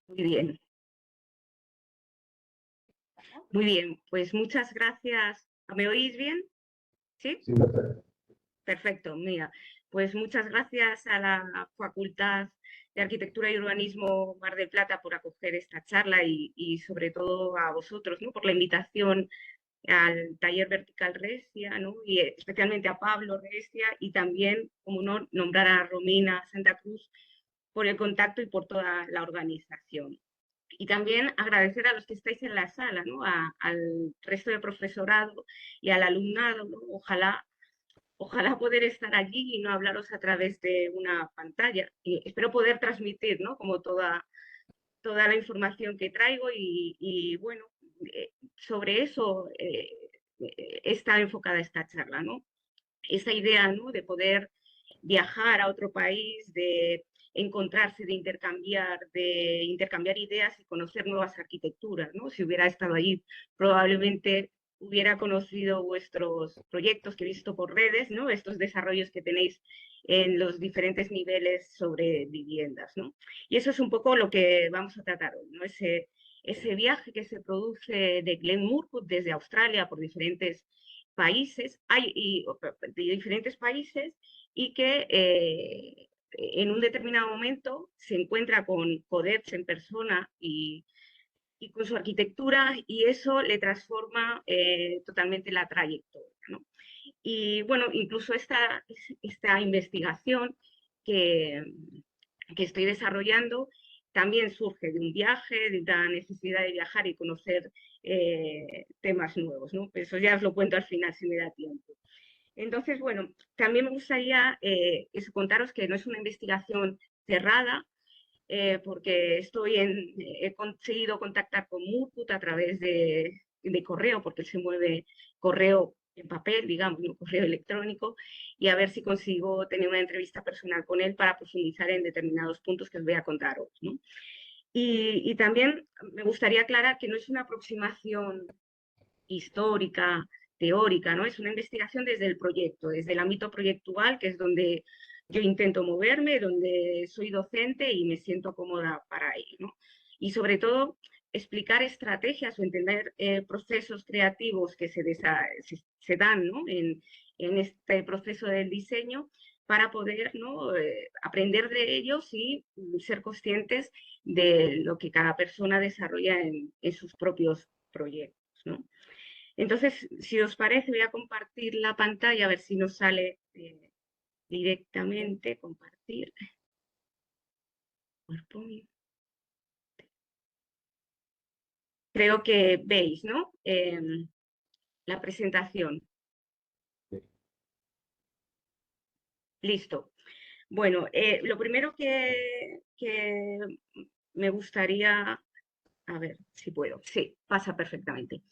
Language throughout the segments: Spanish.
Muy bien, muy bien. Pues muchas gracias. ¿Me oís bien? ¿Sí? Sí, perfecto. Perfecto. Mira, pues muchas gracias a la Facultad de Arquitectura y Urbanismo Mar del Plata por acoger esta charla y sobre todo a vosotros, ¿no? Por la invitación al taller Vertical Resia, ¿no? Y especialmente a Pablo Resia y también, como no, nombrar a Romina Santa Cruz por el contacto y por toda la organización. Y también agradecer a los que estáis en la sala, ¿no? Al resto del profesorado y al alumnado, ¿no? Ojalá poder estar allí y no hablaros a través de una pantalla. Y espero poder transmitir, ¿no? Como toda la información que traigo y bueno, sobre eso está enfocada esta charla, ¿no? Esa idea, ¿no? De poder viajar a otro país, de encontrarse, de intercambiar ideas y conocer nuevas arquitecturas, ¿no? Si hubiera estado allí, probablemente hubiera conocido vuestros proyectos que he visto por redes, ¿no? Estos desarrollos que tenéis en los diferentes niveles sobre viviendas, ¿no? Y eso es un poco lo que vamos a tratar hoy, ¿no? Ese viaje que se produce de Glen Murcutt desde Australia por diferentes países, de diferentes países y que en un determinado momento se encuentra con Codeps en persona y con su arquitectura y eso le transforma totalmente la trayectoria, ¿no? Y bueno, incluso esta investigación que, que estoy desarrollando también surge de un viaje, de una necesidad de viajar y conocer temas nuevos, ¿no? Pues eso ya os lo cuento al final si me da tiempo. Entonces, bueno, también me gustaría contaros que no es una investigación cerrada, porque he conseguido contactar con Murcutt a través de correo, porque él se mueve correo en papel, digamos, no correo electrónico, y a ver si consigo tener una entrevista personal con él para profundizar en determinados puntos que os voy a contar hoy, ¿no? Y también me gustaría aclarar que no es una aproximación histórica, teórica, ¿no? Es una investigación desde el proyecto, desde el ámbito proyectual, que es donde yo intento moverme, donde soy docente y me siento cómoda para ello, ¿no? Y sobre todo explicar estrategias o entender procesos creativos que se dan, ¿no? En este proceso del diseño para poder, ¿no? Aprender de ellos y ser conscientes de lo que cada persona desarrolla en sus propios proyectos, ¿no? Entonces, si os parece, voy a compartir la pantalla a ver si nos sale directamente. Compartir. PowerPoint. Creo que veis, ¿no? La presentación. Listo. Bueno, lo primero que me gustaría, a ver si puedo. Sí, pasa perfectamente.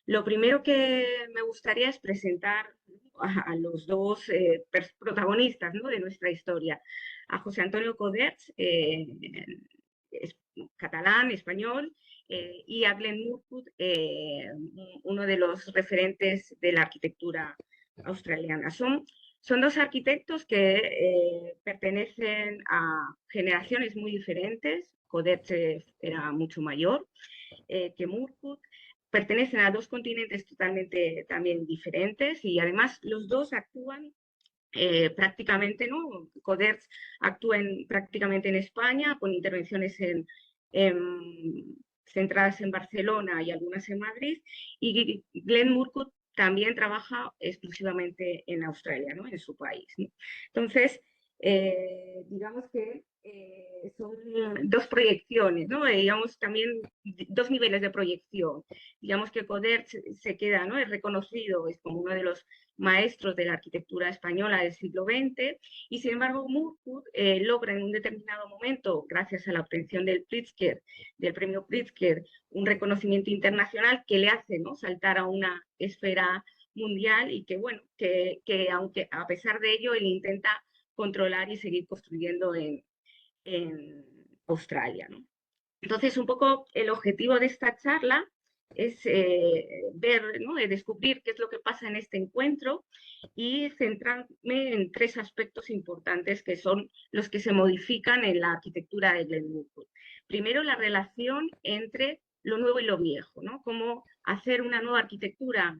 Lo primero que me gustaría es presentar a los dos protagonistas, ¿no? De nuestra historia, a José Antonio Coders, es catalán, español, y a Glenn Murcutt, uno de los referentes de la arquitectura australiana. Son dos arquitectos que pertenecen a generaciones muy diferentes. Coders era mucho mayor que Murcutt, pertenecen a dos continentes totalmente también diferentes y además los dos actúan prácticamente, ¿no? Coders actúa prácticamente en España con intervenciones centradas en Barcelona y algunas en Madrid y Glenn Murcutt también trabaja exclusivamente en Australia, ¿no? En su país, ¿no? Entonces, digamos que son dos proyecciones, ¿no? Digamos también dos niveles de proyección. Digamos que Coder se queda, ¿no? Es reconocido, es como uno de los maestros de la arquitectura española del siglo XX y sin embargo Murcutt logra en un determinado momento, gracias a la obtención del premio Pritzker, un reconocimiento internacional que le hace, ¿no? Saltar a una esfera mundial y que, bueno, que aunque a pesar de ello él intenta controlar y seguir construyendo en Australia, ¿no? Entonces, un poco el objetivo de esta charla es ver, ¿no? Descubrir qué es lo que pasa en este encuentro y centrarme en tres aspectos importantes que son los que se modifican en la arquitectura de Glen Murcutt. primero la relación entre lo nuevo y lo viejo, ¿no? Cómo hacer una nueva arquitectura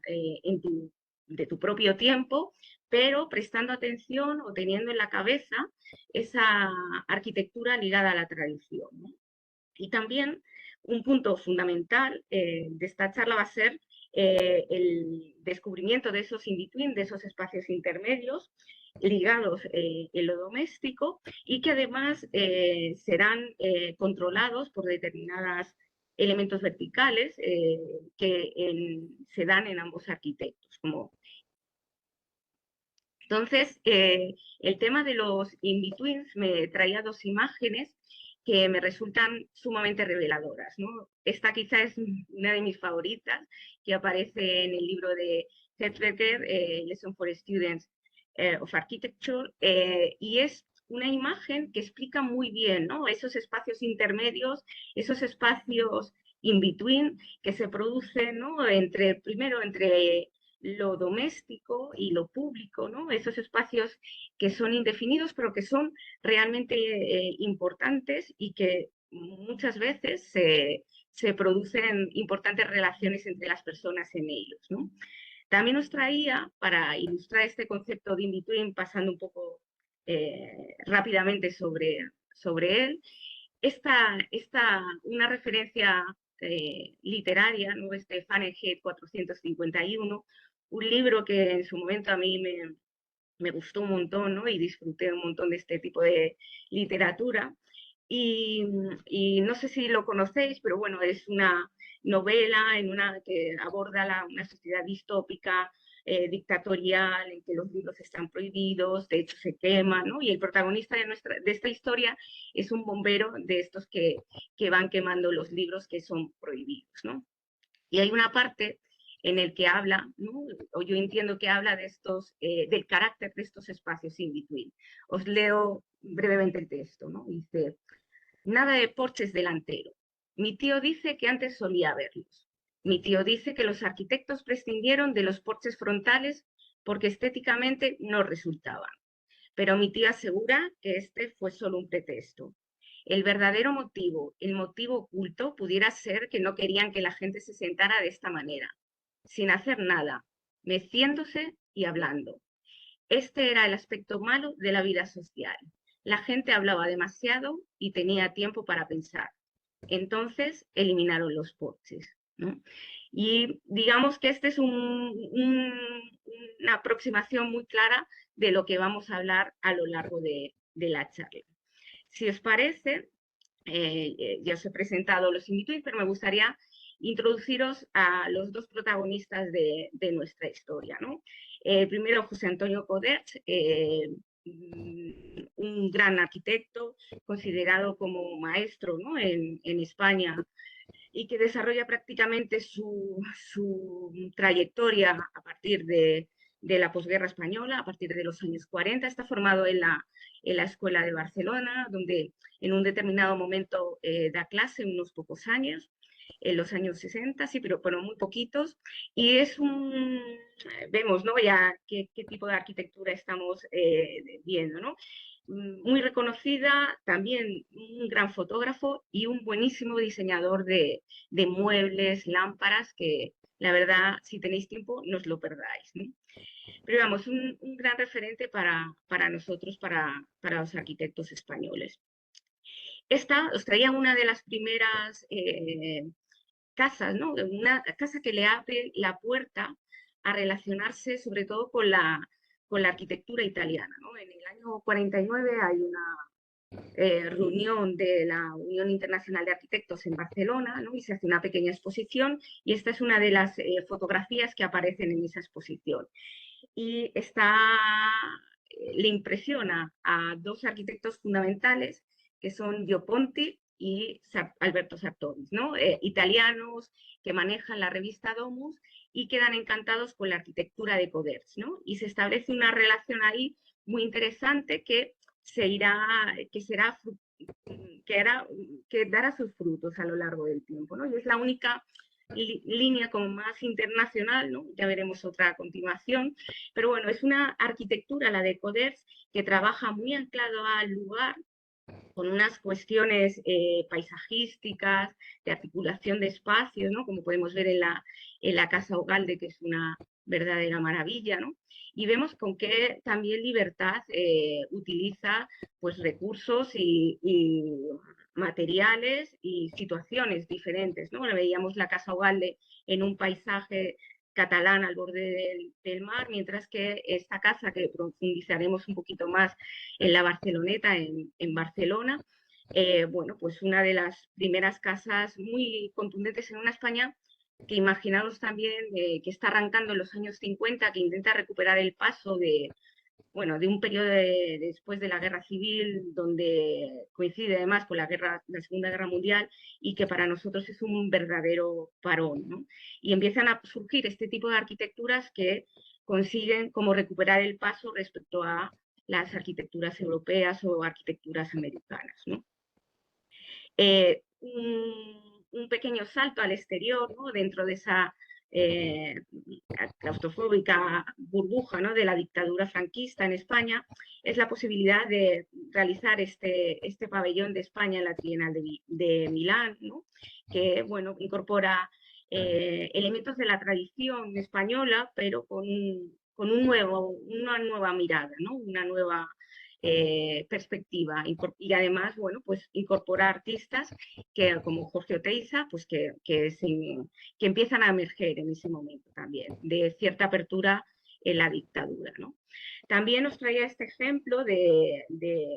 de tu propio tiempo, pero prestando atención o teniendo en la cabeza esa arquitectura ligada a la tradición, ¿no? Y también un punto fundamental de esta charla va a ser el descubrimiento de esos in-between, de esos espacios intermedios ligados en lo doméstico y que además serán controlados por determinados elementos verticales se dan en ambos arquitectos. Entonces, el tema de los in-betweens me traía dos imágenes que me resultan sumamente reveladoras, ¿no? Esta quizá es una de mis favoritas, que aparece en el libro de Hertzberger, Lesson for Students of Architecture, y es una imagen que explica muy bien, ¿no? Esos espacios intermedios, esos espacios in-between que se producen, ¿no? Primero entre lo doméstico y lo público, ¿no? Esos espacios que son indefinidos, pero que son realmente importantes y que muchas veces se producen importantes relaciones entre las personas en ellos, ¿no? También nos traía, para ilustrar este concepto de in-between, pasando un poco rápidamente sobre él, una referencia literaria, ¿no? Este Fahrenheit 451, un libro que en su momento a mí me gustó un montón, ¿no? Y disfruté un montón de este tipo de literatura. Y no sé si lo conocéis, pero bueno, es una novela que aborda una sociedad distópica, dictatorial, en que los libros están prohibidos, de hecho se queman, ¿no? Y el protagonista de esta historia es un bombero de estos que van quemando los libros que son prohibidos, ¿no? Y hay una parte en el que habla, ¿no? O yo entiendo que habla del carácter de estos espacios in between. Os leo brevemente el texto, ¿no? Dice: nada de porches delantero. Mi tío dice que antes solía verlos. Mi tío dice que los arquitectos prescindieron de los porches frontales porque estéticamente no resultaban. Pero mi tía asegura que este fue solo un pretexto. El verdadero motivo, el motivo oculto, pudiera ser que no querían que la gente se sentara de esta manera, sin hacer nada, meciéndose y hablando. Este era el aspecto malo de la vida social. La gente hablaba demasiado y tenía tiempo para pensar. Entonces eliminaron los porches, ¿no? Y digamos que esta es una aproximación muy clara de lo que vamos a hablar a lo largo de la charla. Si os parece, ya os he presentado los in-between, pero me gustaría introduciros a los dos protagonistas de nuestra historia, ¿no? Primero, José Antonio Coderch, un gran arquitecto, considerado como maestro, ¿no? en España, y que desarrolla prácticamente su trayectoria a partir de la posguerra española, a partir de los años 40. Está formado en la Escuela de Barcelona, donde en un determinado momento da clase, unos pocos años, en los años 60, sí, pero muy poquitos. Y vemos, ¿no? Ya qué tipo de arquitectura estamos viendo, ¿no? Muy reconocida, también un gran fotógrafo y un buenísimo diseñador de muebles, lámparas, que la verdad, si tenéis tiempo, no os lo perdáis, ¿no? Pero vamos, un gran referente para nosotros, para los arquitectos españoles. Esta os traía una de las primeras casas, ¿no? Una casa que le abre la puerta a relacionarse sobre todo con la arquitectura italiana, ¿no? En el año 49 hay una reunión de la Unión Internacional de Arquitectos en Barcelona, ¿no? Y se hace una pequeña exposición y esta es una de las fotografías que aparecen en esa exposición. Y le impresiona a dos arquitectos fundamentales que son Gio Ponti y Alberto Sartoris, ¿no? Italianos que manejan la revista Domus y quedan encantados con la arquitectura de Coderch, ¿no? Y se establece una relación ahí muy interesante que que dará sus frutos a lo largo del tiempo, ¿no? Y es la única línea como más internacional, ¿no? Ya veremos otra a continuación, pero bueno, es una arquitectura, la de Coderch, que trabaja muy anclado al lugar, con unas cuestiones paisajísticas, de articulación de espacios, ¿no? Como podemos ver en la Casa Ugalde, que es una verdadera maravilla, ¿no? Y vemos con qué también Libertad utiliza pues, recursos y materiales y situaciones diferentes, ¿no? Bueno, veíamos la Casa Ugalde en un paisaje catalán al borde del mar, mientras que esta casa, que profundizaremos un poquito más en la Barceloneta, en Barcelona, bueno, pues una de las primeras casas muy contundentes en una España que imaginaros también que está arrancando en los años 50, que intenta recuperar el paso de, bueno, de un periodo después de la Guerra Civil, donde coincide además con la Segunda Guerra Mundial, y que para nosotros es un verdadero parón, ¿no? Y empiezan a surgir este tipo de arquitecturas que consiguen como recuperar el paso respecto a las arquitecturas europeas o arquitecturas americanas, ¿no? Un pequeño salto al exterior, ¿no? Dentro de esa claustrofóbica burbuja, ¿no? De la dictadura franquista en España, es la posibilidad de realizar este pabellón de España en la Trienal de Milán, ¿no? Que bueno, incorpora elementos de la tradición española, pero con una nueva mirada, ¿no? Una nueva perspectiva, y además, bueno, pues incorpora artistas que, como Jorge Oteiza, pues que empiezan a emerger en ese momento también, de cierta apertura en la dictadura, ¿no? También os traía este ejemplo de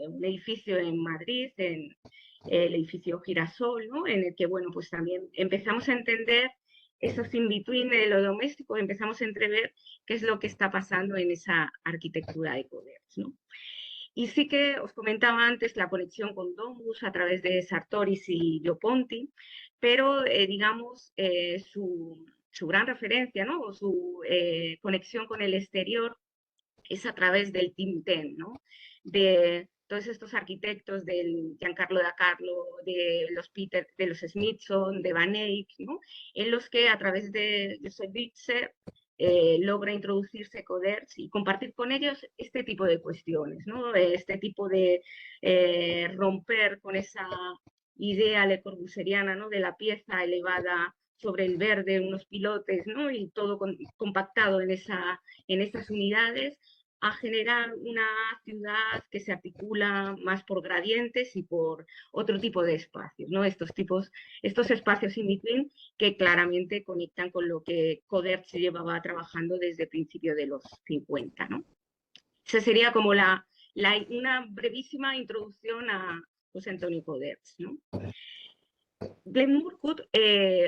un edificio en Madrid, en el edificio Girasol, ¿no? En el que, bueno, pues también empezamos a entender esos in-between de lo doméstico, empezamos a entrever qué es lo que está pasando en esa arquitectura de Coderch, ¿no? Y sí que os comentaba antes la conexión con Domus a través de Sartoris y Gioponti, pero digamos su gran referencia, ¿no? O su conexión con el exterior es a través del Team Ten, ¿no? De todos estos arquitectos del Giancarlo da Carlo, de los Peter, de los Smithson, de Van Eyck, ¿no? En los que a través de Joseph Bitzer logra introducirse Coderch y compartir con ellos este tipo de cuestiones, ¿no? Este tipo de romper con esa idea le corbuseriana, ¿no? De la pieza elevada sobre el verde, unos pilotes, ¿no? Y todo compactado en esas unidades, a generar una ciudad que se articula más por gradientes y por otro tipo de espacios, ¿no? Estos espacios in between que claramente conectan con lo que Coderch se llevaba trabajando desde el principio de los 50, ¿no? Esa sería como una brevísima introducción a José Antonio Coderch, ¿no? Glenn Murcutt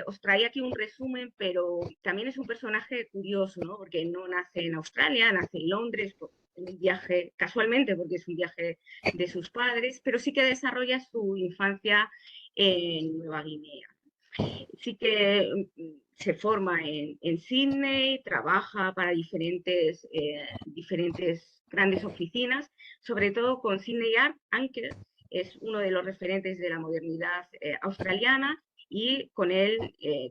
os traía aquí un resumen, pero también es un personaje curioso, ¿no? Porque no nace en Australia, nace en Londres, en un viaje, casualmente, porque es un viaje de sus padres, pero sí que desarrolla su infancia en Nueva Guinea. Sí que se forma en Sydney, trabaja para diferentes grandes oficinas, sobre todo con Sydney Anker, es uno de los referentes de la modernidad australiana, y con él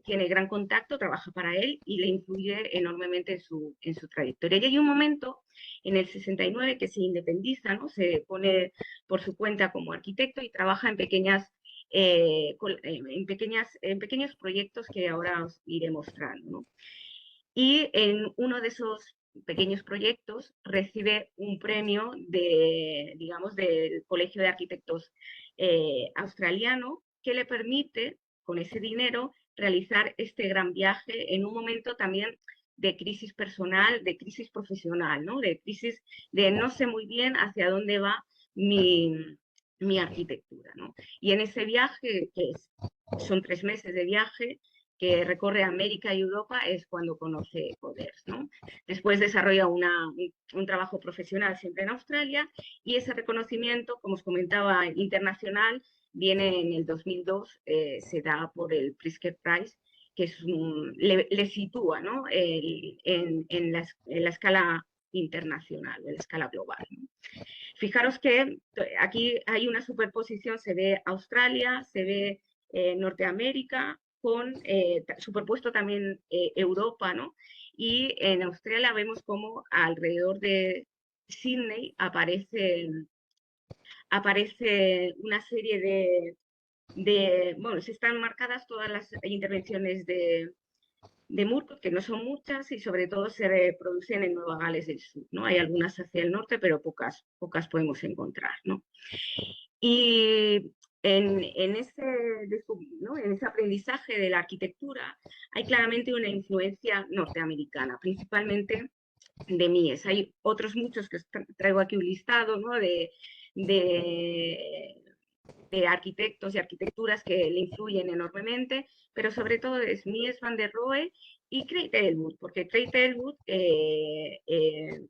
tiene gran contacto, trabaja para él y le influye enormemente en su trayectoria. Y hay un momento en el 69 que se independiza, ¿no? Se pone por su cuenta como arquitecto y trabaja en pequeños proyectos que ahora os iré mostrando, ¿no? Y en uno de esos pequeños proyectos recibe un premio digamos, del Colegio de Arquitectos australiano, que le permite, con ese dinero, realizar este gran viaje en un momento también de crisis personal, de crisis profesional, ¿no? De crisis de no sé muy bien hacia dónde va mi arquitectura, ¿no? Y en ese viaje, son 3 meses de viaje, que recorre América y Europa, es cuando conoce Coderch, ¿no? Después desarrolla un trabajo profesional siempre en Australia, y ese reconocimiento, como os comentaba, internacional, viene en el 2002, se da por el Pritzker Prize, que le sitúa, ¿no? en la escala internacional, en la escala global, ¿no? Fijaros que aquí hay una superposición, se ve Australia, se ve Norteamérica, con superpuesto también Europa, ¿no? Y en Australia vemos como alrededor de Sydney aparece una serie bueno, se están marcadas todas las intervenciones de Murcutt, que no son muchas y sobre todo se reproducen en Nueva Gales del Sur, ¿no? Hay algunas hacia el norte, pero pocas podemos encontrar, ¿no? Y en ese, ¿no? En ese aprendizaje de la arquitectura hay claramente una influencia norteamericana, principalmente de Mies. Hay otros muchos que traigo aquí un listado, ¿no? De de arquitectos y arquitecturas que le influyen enormemente, pero sobre todo es Mies van der Rohe y Craig Elwood, porque Craig Elwood en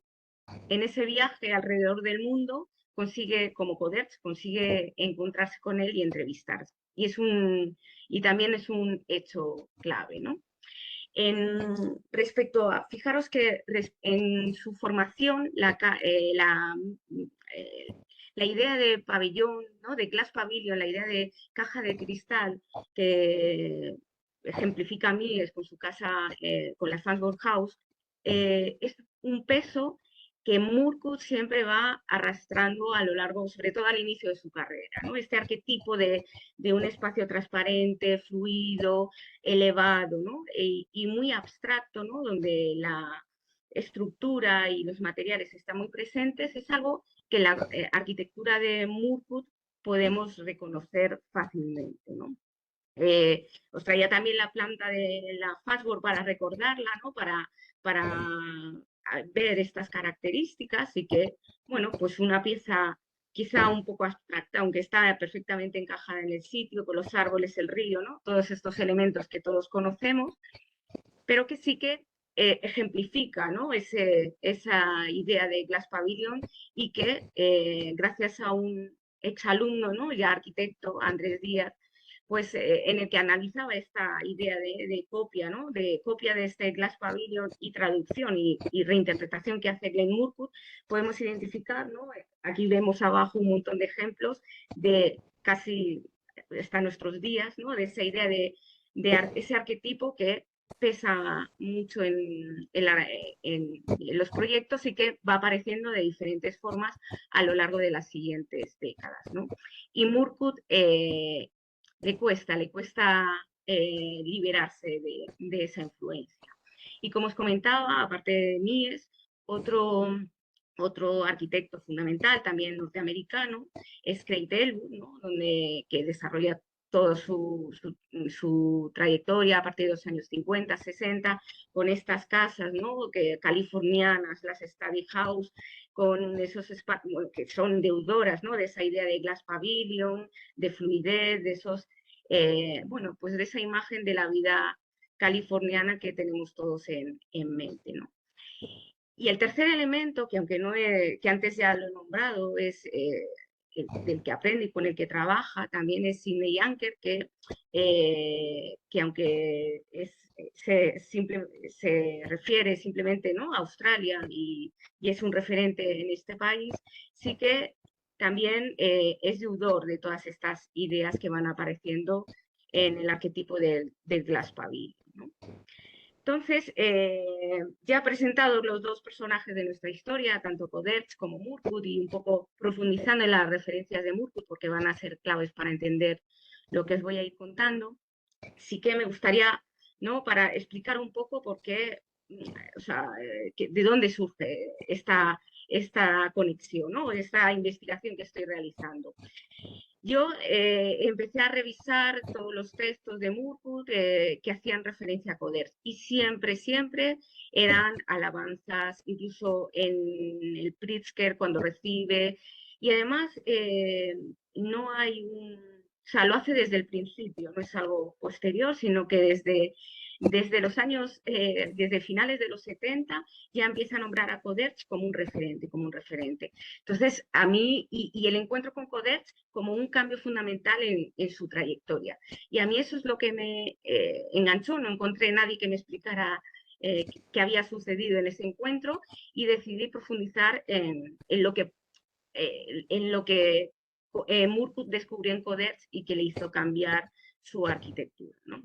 ese viaje alrededor del mundo consigue, como Coderch, consigue encontrarse con él y entrevistar. Y también es un hecho clave, ¿no? Respecto a, fijaros que en su formación la idea de pabellón, ¿no? De glass pavilion, la idea de caja de cristal que ejemplifica Mies con su casa, con la Farnsworth House, es un peso que Murcutt siempre va arrastrando a lo largo, sobre todo al inicio de su carrera, ¿no? Este arquetipo de un espacio transparente, fluido, elevado, ¿no? Y muy abstracto, ¿no? Donde la estructura y los materiales están muy presentes, es algo que la arquitectura de Murcutt podemos reconocer fácilmente, ¿no? Os traía también la planta de la Farnsworth para recordarla, ¿no? Para ver estas características y que, bueno, pues una pieza quizá un poco abstracta, aunque está perfectamente encajada en el sitio, con los árboles, el río, ¿no? Todos estos elementos que todos conocemos, pero que sí que ejemplifica, ¿no? Esa idea de Glass Pavilion y que gracias a un exalumno, ¿no? Ya arquitecto, Andrés Díaz, pues en el que analizaba esta idea de copia, ¿no? De copia de este Glass Pavilion y traducción y reinterpretación que hace Glenn Murcutt, podemos identificar, ¿no? Aquí vemos abajo un montón de ejemplos de casi hasta nuestros días, ¿no? De esa idea de ese arquetipo que pesa mucho en los proyectos y que va apareciendo de diferentes formas a lo largo de las siguientes décadas, ¿no? Y Murcutt le cuesta liberarse de esa influencia. Y como os comentaba, aparte de Mies, otro arquitecto fundamental, también norteamericano, es Craig Elwood, ¿no? Que desarrolla toda su trayectoria a partir de los años 50, 60, con estas casas, ¿no? Californianas, las Study House, con esos espacios que son deudoras, ¿no? De esa idea de Glass Pavilion, de fluidez, de esos, bueno, pues de esa imagen de la vida californiana que tenemos todos en mente, ¿no? Y el tercer elemento, que aunque no que antes ya lo he nombrado, es del que aprende y con el que trabaja, también es Sidney Anker, que aunque se refiere simplemente, ¿no? a Australia y es un referente en este país, sí que también es deudor de todas estas ideas que van apareciendo en el arquetipo del Glass Pavilion, ¿no? Entonces, ya presentados los dos personajes de nuestra historia, tanto Coderch como Murcutt, y un poco profundizando en las referencias de Murcutt, porque van a ser claves para entender lo que os voy a ir contando, sí que me gustaría, ¿no? Para explicar un poco por qué, o sea, de dónde surge esta conexión, ¿no? Esta investigación que estoy realizando. Yo empecé a revisar todos los textos de Murcutt que hacían referencia a Coderch y siempre eran alabanzas, incluso en el Pritzker cuando recibe, y además no hay o sea, lo hace desde el principio, no es algo posterior, sino que desde los años, desde finales de los 70, ya empieza a nombrar a Coderch como un referente. Entonces, a mí, y el encuentro con Coderch como un cambio fundamental en su trayectoria. Y a mí eso es lo que me enganchó, no encontré nadie que me explicara qué había sucedido en ese encuentro y decidí profundizar en lo que Murcutt descubrió en Coderch y que le hizo cambiar su arquitectura, ¿no?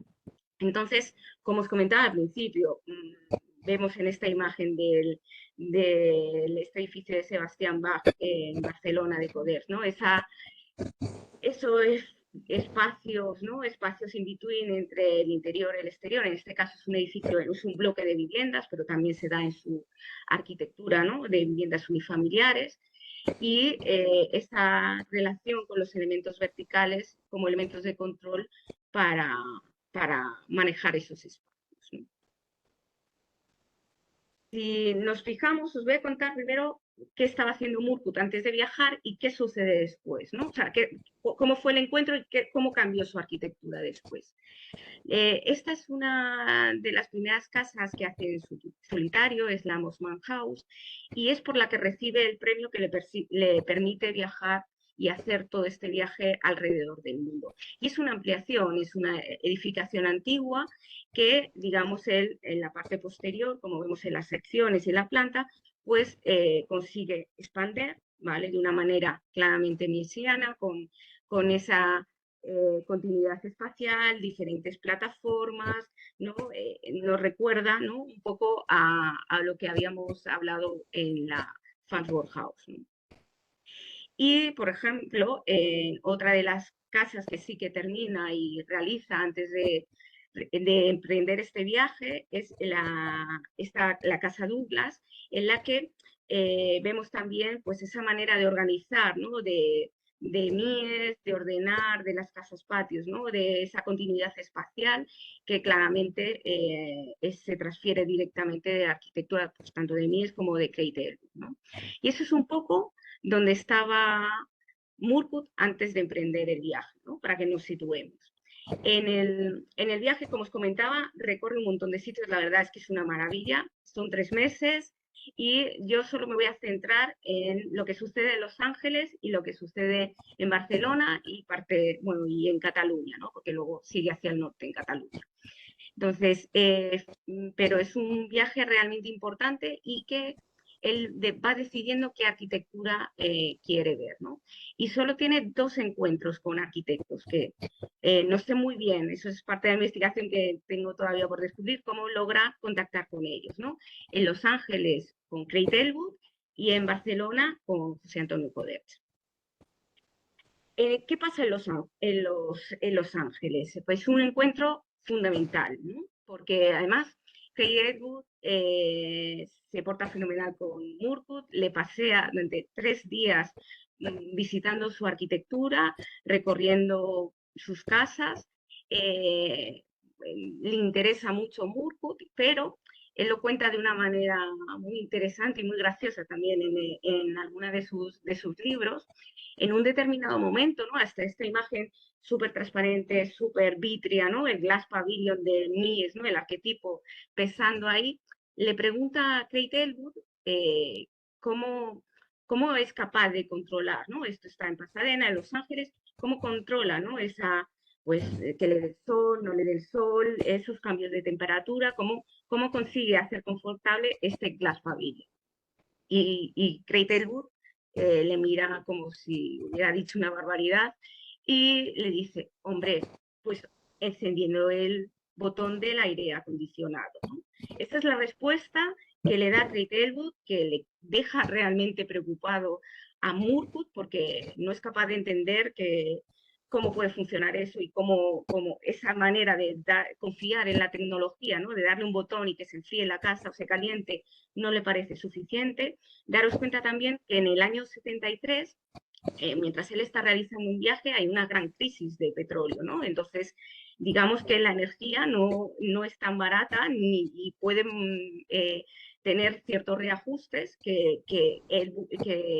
Entonces, como os comentaba al principio, vemos en esta imagen este edificio de Sebastián Bach en Barcelona de Coders, ¿no? Eso es espacios, ¿no? Espacios in between entre el interior y el exterior. En este caso es un edificio, es un bloque de viviendas, pero también se da en su arquitectura, ¿no? De viviendas unifamiliares. Y esta relación con los elementos verticales como elementos de control para, para manejar esos espacios, ¿no? Si nos fijamos, os voy a contar primero qué estaba haciendo Murkut antes de viajar y qué sucede después, ¿no? O sea, cómo fue el encuentro y cómo cambió su arquitectura después. Esta es una de las primeras casas que hace en su solitario, es la Mosman House, y es por la que recibe el premio que le permite viajar y hacer todo este viaje alrededor del mundo. Y es una ampliación, es una edificación antigua que, digamos, él en la parte posterior, como vemos en las secciones y en la planta, pues consigue expandir, ¿vale? De una manera claramente mesiana, con esa continuidad espacial, diferentes plataformas, ¿no? Nos recuerda, ¿no? Un poco a lo que habíamos hablado en la Farnsworth House, ¿no? Y, por ejemplo, otra de las casas que sí que termina y realiza antes de emprender este viaje es la Casa Douglas, en la que vemos también pues, esa manera de organizar, ¿no? de Mies, de ordenar, de las casas patios, ¿no? De esa continuidad espacial que claramente se transfiere directamente de la arquitectura, pues, tanto de Mies como de Kate Elwood, ¿no? Y eso es un poco donde estaba Murkut antes de emprender el viaje, ¿no? Para que nos situemos. En el viaje, como os comentaba, recorre un montón de sitios, la verdad es que es una maravilla, son 3 meses y yo solo me voy a centrar en lo que sucede en Los Ángeles y lo que sucede en Barcelona y bueno, y en Cataluña, ¿no? Porque luego sigue hacia el norte en Cataluña. Entonces, pero es un viaje realmente importante y que él va decidiendo qué arquitectura quiere ver, ¿no? Y solo tiene 2 encuentros con arquitectos, que no sé muy bien, eso es parte de la investigación que tengo todavía por descubrir, cómo logra contactar con ellos, ¿no? En Los Ángeles con Craig Elwood y en Barcelona con José Antonio Coders. ¿Qué pasa en Los Ángeles? Pues un encuentro fundamental, ¿no? Porque además Craig Edwood se porta fenomenal con Murkut, le pasea durante 3 días visitando su arquitectura, recorriendo sus casas, le interesa mucho Murkut, pero él lo cuenta de una manera muy interesante y muy graciosa también en alguna de sus libros. En un determinado momento, ¿no? Hasta esta imagen súper transparente, súper vitria, ¿no? El Glass Pavilion de Mies, ¿no? El arquetipo pesando ahí, le pregunta a Craig Elwood cómo, cómo es capaz de controlar, ¿no? Esto está en Pasadena, en Los Ángeles, cómo controla, ¿no? Pues, que le dé el sol, no le dé el sol, esos cambios de temperatura, cómo consigue hacer confortable este Glass Pavilion. Y Craig Elwood le mira como si hubiera dicho una barbaridad y le dice, hombre, pues encendiendo el botón del aire acondicionado, ¿no? Esta es la respuesta que le da Craig Elwood, que le deja realmente preocupado a Murkut porque no es capaz de entender cómo puede funcionar eso y cómo esa manera de confiar en la tecnología, ¿no? De darle un botón y que se enfríe la casa o se caliente, no le parece suficiente. Daros cuenta también que en el año 73, mientras él está realizando un viaje, hay una gran crisis de petróleo, ¿no? Entonces, digamos que la energía no es tan barata y pueden tener ciertos reajustes que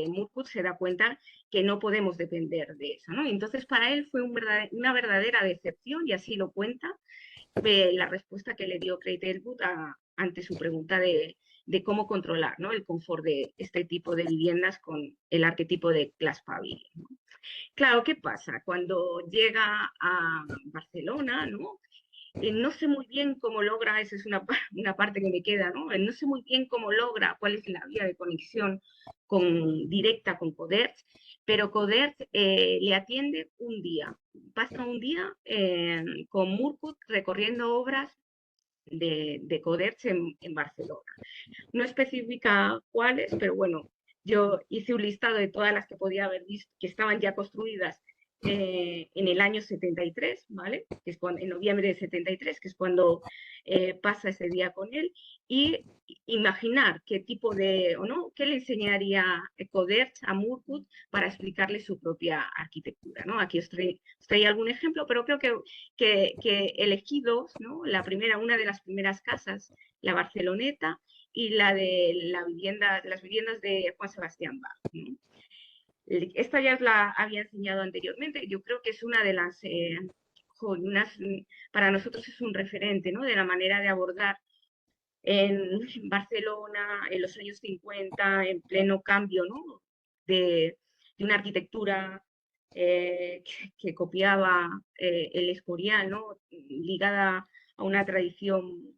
Murkut se da cuenta que no podemos depender de eso, ¿no? Entonces, para él fue una verdadera decepción, y así lo cuenta, la respuesta que le dio Craig Elwood ante su pregunta de cómo controlar, ¿no? El confort de este tipo de viviendas con el arquetipo de Glass Pavilion, ¿no? Claro, ¿qué pasa? Cuando llega a Barcelona, ¿no? No sé muy bien cómo logra, esa es una parte que me queda, ¿no? No sé muy bien cómo logra, cuál es la vía de conexión directa con Coders, pero Coders le atiende un día, pasa un día con Murkut recorriendo obras de Coderch en Barcelona. No especifica cuáles, pero bueno, yo hice un listado de todas las que podía haber visto, que estaban ya construidas en el año 73, ¿vale? Que es cuando, en noviembre de 73, que es cuando pasa ese día con él, y imaginar qué tipo de, o no, qué le enseñaría Coderch a Murcutt para explicarle su propia arquitectura, ¿no? Aquí os traía algún ejemplo, pero creo que elegí dos, ¿no? La primera, una de las primeras casas, la Barceloneta, y la de las viviendas de Juan Sebastián Bach, ¿no? Esta ya os la había enseñado anteriormente, yo creo que es una de las, para nosotros es un referente, ¿no? De la manera de abordar en Barcelona en los años 50, en pleno cambio, ¿no? De una arquitectura que copiaba el Escorial, ¿no? Ligada a una tradición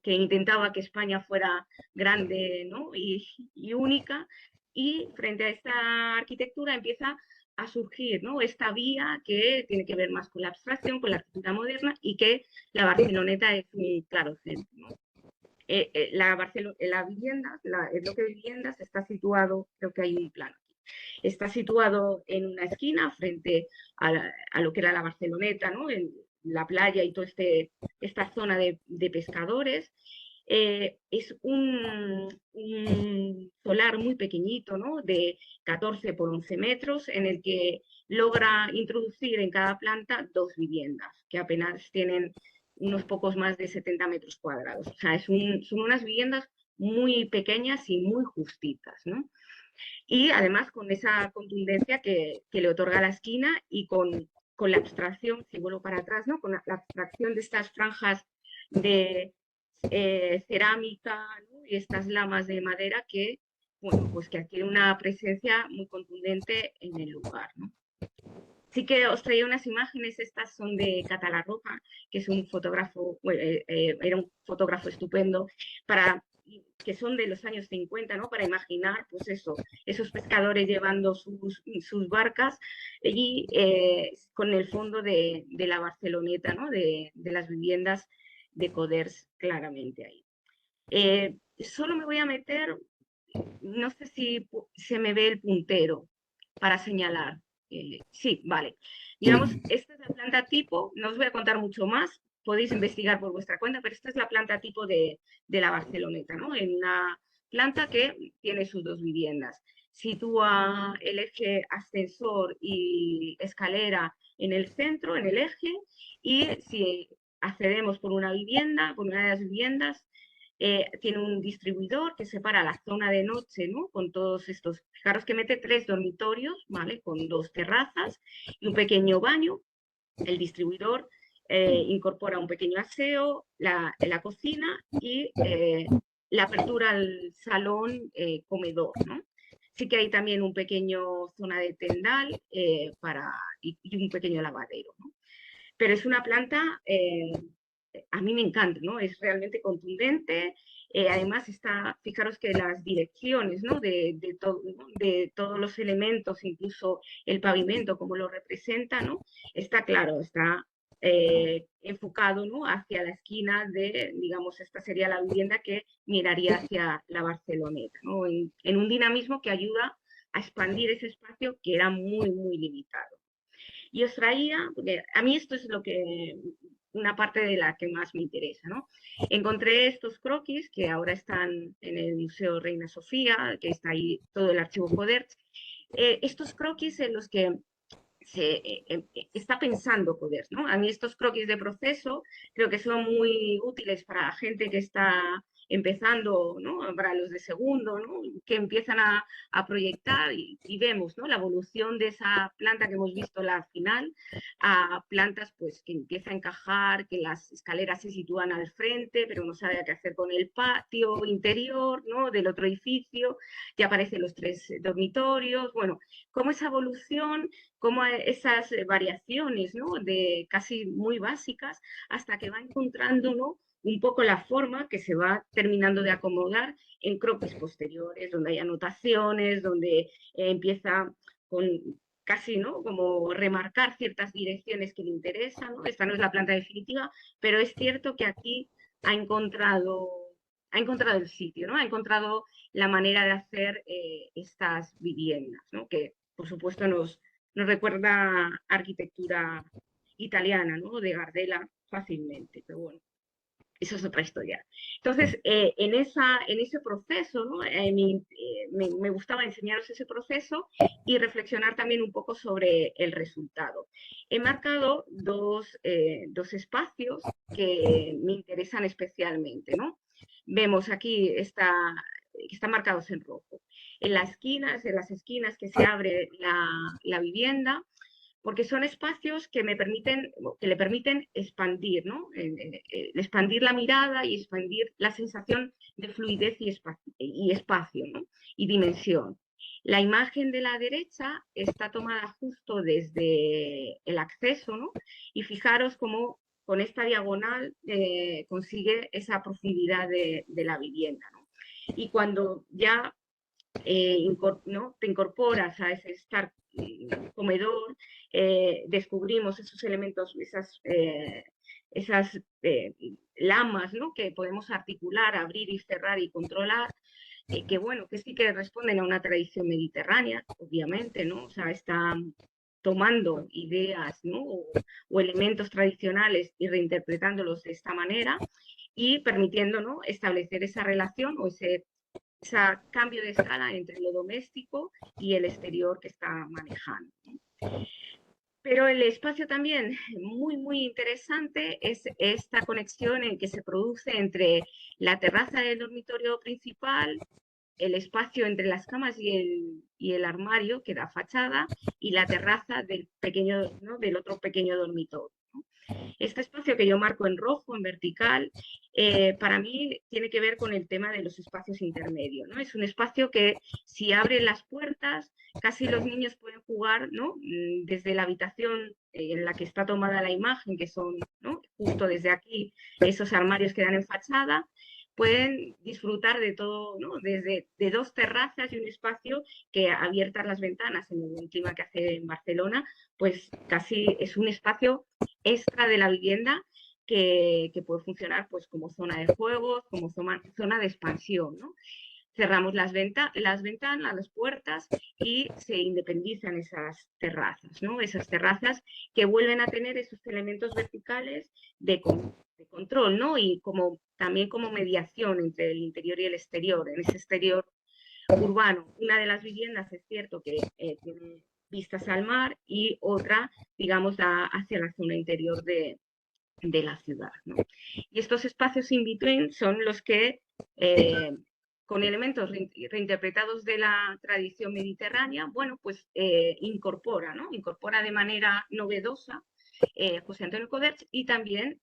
que intentaba que España fuera grande, ¿no? y única, y frente a esta arquitectura empieza a surgir, ¿no? Esta vía que tiene que ver más con la abstracción, con la arquitectura moderna, y que la Barceloneta es un claro centro, ¿no? La vivienda, el bloque de viviendas está situado, creo que hay un plano aquí, está situado en una esquina frente a lo que era la Barceloneta, ¿no? En la playa y toda esta zona de pescadores. Es un solar muy pequeñito, ¿no? De 14 por 11 metros, en el que logra introducir en cada planta dos viviendas, que apenas tienen unos pocos más de 70 metros cuadrados. O sea, son unas viviendas muy pequeñas y muy justitas, ¿no? Y además con esa contundencia que le otorga la esquina y con la abstracción, si vuelvo para atrás, ¿no? Con la abstracción de estas franjas de cerámica, ¿no? Y estas lamas de madera que, bueno, pues que adquiere una presencia muy contundente en el lugar, ¿no? Sí que os traía unas imágenes, estas son de Catalarroja, que es un fotógrafo, era un fotógrafo estupendo, para, que son de los años 50, ¿no? Para imaginar, pues eso, esos pescadores llevando sus barcas y con el fondo de la Barceloneta, ¿no? De las viviendas de Coderch claramente ahí. Solo me voy a meter, no sé si se me ve el puntero para señalar. Sí, vale. Digamos, Sí. esta es la planta tipo, no os voy a contar mucho más, podéis investigar por vuestra cuenta, pero esta es la planta tipo de la Barceloneta, ¿no? En una planta que tiene sus dos viviendas. Sitúa el eje ascensor y escalera en el centro, en el eje, y si accedemos por una vivienda, por una de las viviendas, tiene un distribuidor que separa la zona de noche, ¿no? Con todos estos, fijaros que mete 3 dormitorios, ¿vale? Con 2 terrazas y un pequeño baño. El distribuidor incorpora un pequeño aseo, la cocina y la apertura al salón comedor, ¿no? Sí que hay también un pequeño zona de tendal y un pequeño lavadero, ¿no? Pero es una planta, a mí me encanta, ¿no? Es realmente contundente, además está, fijaros que las direcciones, ¿no? ¿no? De todos los elementos, incluso el pavimento, como lo representa, ¿no? Está claro, está enfocado, ¿no? Hacia la esquina de, digamos, esta sería la vivienda que miraría hacia la Barceloneta, ¿no? En un dinamismo que ayuda a expandir ese espacio que era muy, muy limitado. Y os traía, porque a mí esto es lo que, una parte de la que más me interesa, ¿no? Encontré estos croquis que ahora están en el Museo Reina Sofía, que está ahí todo el archivo Coderch. Estos croquis en los que está pensando Coderch, ¿no? A mí estos croquis de proceso creo que son muy útiles para gente que está empezando, ¿no? Para los de segundo, ¿no? Que empiezan a proyectar y vemos, ¿no? La evolución de esa planta que hemos visto la final a plantas pues que empieza a encajar, que las escaleras se sitúan al frente, pero no sabe qué hacer con el patio interior, ¿no? Del otro edificio, ya aparecen los 3 dormitorios, bueno, cómo esa evolución, como esas variaciones, ¿no? De casi muy básicas, hasta que va encontrando, ¿no? Un poco la forma que se va terminando de acomodar en croquis posteriores, donde hay anotaciones, donde empieza con casi, ¿no? Como remarcar ciertas direcciones que le interesan, ¿no? Esta no es la planta definitiva, pero es cierto que aquí ha encontrado, ha encontrado el sitio, ¿no? Ha encontrado la manera de hacer estas viviendas, ¿no? Que, por supuesto, nos recuerda arquitectura italiana, ¿no? De Gardella fácilmente, pero bueno, eso es otra historia. Entonces, en ese proceso, ¿no? Me gustaba enseñaros ese proceso y reflexionar también un poco sobre el resultado. He marcado dos espacios que me interesan especialmente, ¿no? Vemos aquí, están marcados en rojo. En las esquinas que se abre la vivienda, porque son espacios que que le permiten expandir, ¿no? Expandir la mirada y expandir la sensación de fluidez y espacio, ¿no? Y dimensión. La imagen de la derecha está tomada justo desde el acceso, ¿no? Y fijaros cómo con esta diagonal consigue esa profundidad de la vivienda, ¿no? Y cuando ya ¿no? te incorporas a ese estar comedor, descubrimos esos elementos, esas lamas, ¿no? Que podemos articular, abrir y cerrar y controlar, que bueno, que sí que responden a una tradición mediterránea, obviamente, ¿no? O sea, están tomando ideas, ¿no? O elementos tradicionales y reinterpretándolos de esta manera y permitiendo, ¿no? Establecer esa relación o ese cambio de escala entre lo doméstico y el exterior que está manejando. Pero el espacio también muy interesante es esta conexión en que se produce entre la terraza del dormitorio principal, el espacio entre las camas y el armario que da fachada y la terraza del pequeño, ¿no? Del otro pequeño dormitorio. Este espacio que yo marco en rojo, en vertical, para mí tiene que ver con el tema de los espacios intermedios, ¿no? Es un espacio que si abren las puertas, casi los niños pueden jugar, ¿no? Desde la habitación en la que está tomada la imagen, que son, ¿no? Justo desde aquí, esos armarios que dan en fachada, pueden disfrutar de todo, ¿no? Desde de dos terrazas y un espacio que abiertas las ventanas en el buen clima que hace en Barcelona, pues casi es un espacio extra de la vivienda que puede funcionar pues como zona de juegos, como zona de expansión, ¿no? Cerramos las ventanas, las puertas y se independizan esas terrazas, ¿no? Esas terrazas que vuelven a tener esos elementos verticales de control, ¿no? Y como, también como mediación entre el interior y el exterior, en ese exterior urbano. Una de las viviendas es cierto que tiene vistas al mar y otra, digamos, da hacia la zona interior de la ciudad, ¿no? Y estos espacios in between son los que, con elementos reinterpretados de la tradición mediterránea, bueno, pues incorpora, ¿no? Incorpora de manera novedosa José Antonio Coderch y también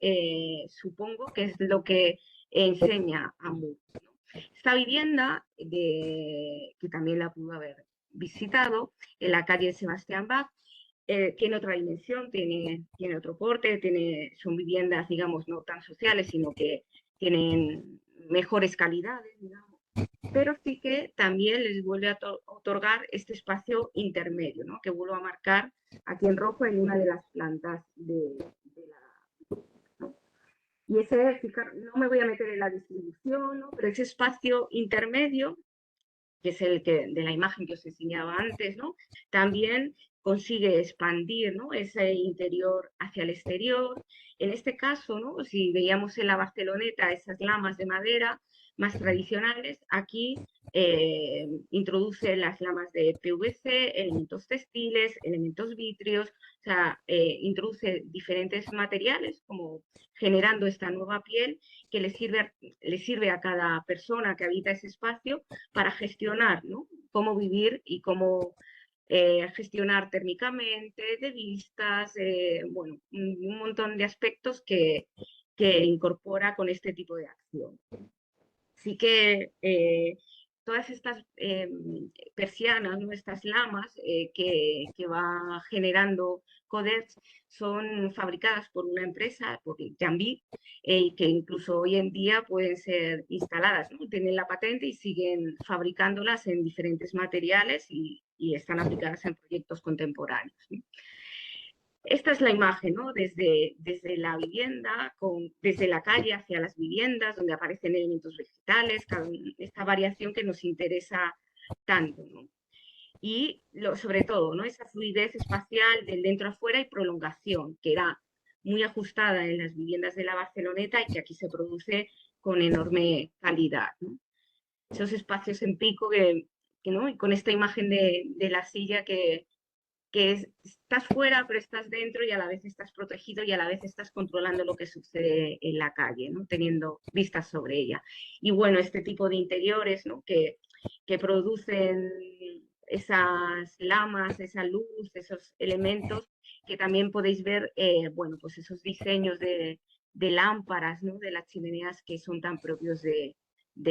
supongo que es lo que enseña a muchos, ¿no? Esta vivienda, que también la pudo haber visitado, en la calle Sebastián Bach, tiene otra dimensión, tiene otro porte, son viviendas, digamos, no tan sociales, sino que tienen mejores calidades, digamos, pero sí que también les vuelve a otorgar este espacio intermedio, ¿no? Que vuelvo a marcar aquí en rojo en una de las plantas de la... ¿no? Y ese, no me voy a meter en la distribución, ¿no? Pero ese espacio intermedio que es el que, de la imagen que os enseñaba antes, ¿no? También consigue expandir, ¿no? Ese interior hacia el exterior. En este caso, ¿no? Si veíamos en la Barceloneta esas lamas de madera más tradicionales, aquí introduce las lamas de PVC, elementos textiles, elementos vítreos, o sea, introduce diferentes materiales como generando esta nueva piel que le sirve a cada persona que habita ese espacio para gestionar, ¿no? Cómo vivir y cómo gestionar térmicamente, de vistas, bueno, un montón de aspectos que incorpora con este tipo de acción. Sí que todas estas persianas, ¿no? Estas lamas que va generando Coderch son fabricadas por una empresa, por Jambi, que incluso hoy en día pueden ser instaladas, ¿no? Tienen la patente y siguen fabricándolas en diferentes materiales y y están aplicadas en proyectos contemporáneos, ¿no? Esta es la imagen, ¿no? Desde la vivienda, desde la calle hacia las viviendas, donde aparecen elementos vegetales, esta variación que nos interesa tanto, ¿no? Y sobre todo, ¿no? Esa fluidez espacial del dentro a fuera y prolongación, que era muy ajustada en las viviendas de la Barceloneta y que aquí se produce con enorme calidad, ¿no? Esos espacios en pico ¿no? Y con esta imagen de la silla que estás fuera, pero estás dentro y a la vez estás protegido y a la vez estás controlando lo que sucede en la calle, ¿no? Teniendo vistas sobre ella. Y bueno, este tipo de interiores, ¿no? que producen esas lamas, esa luz, esos elementos que también podéis ver, bueno, pues esos diseños de lámparas, ¿no? De las chimeneas que son tan propios de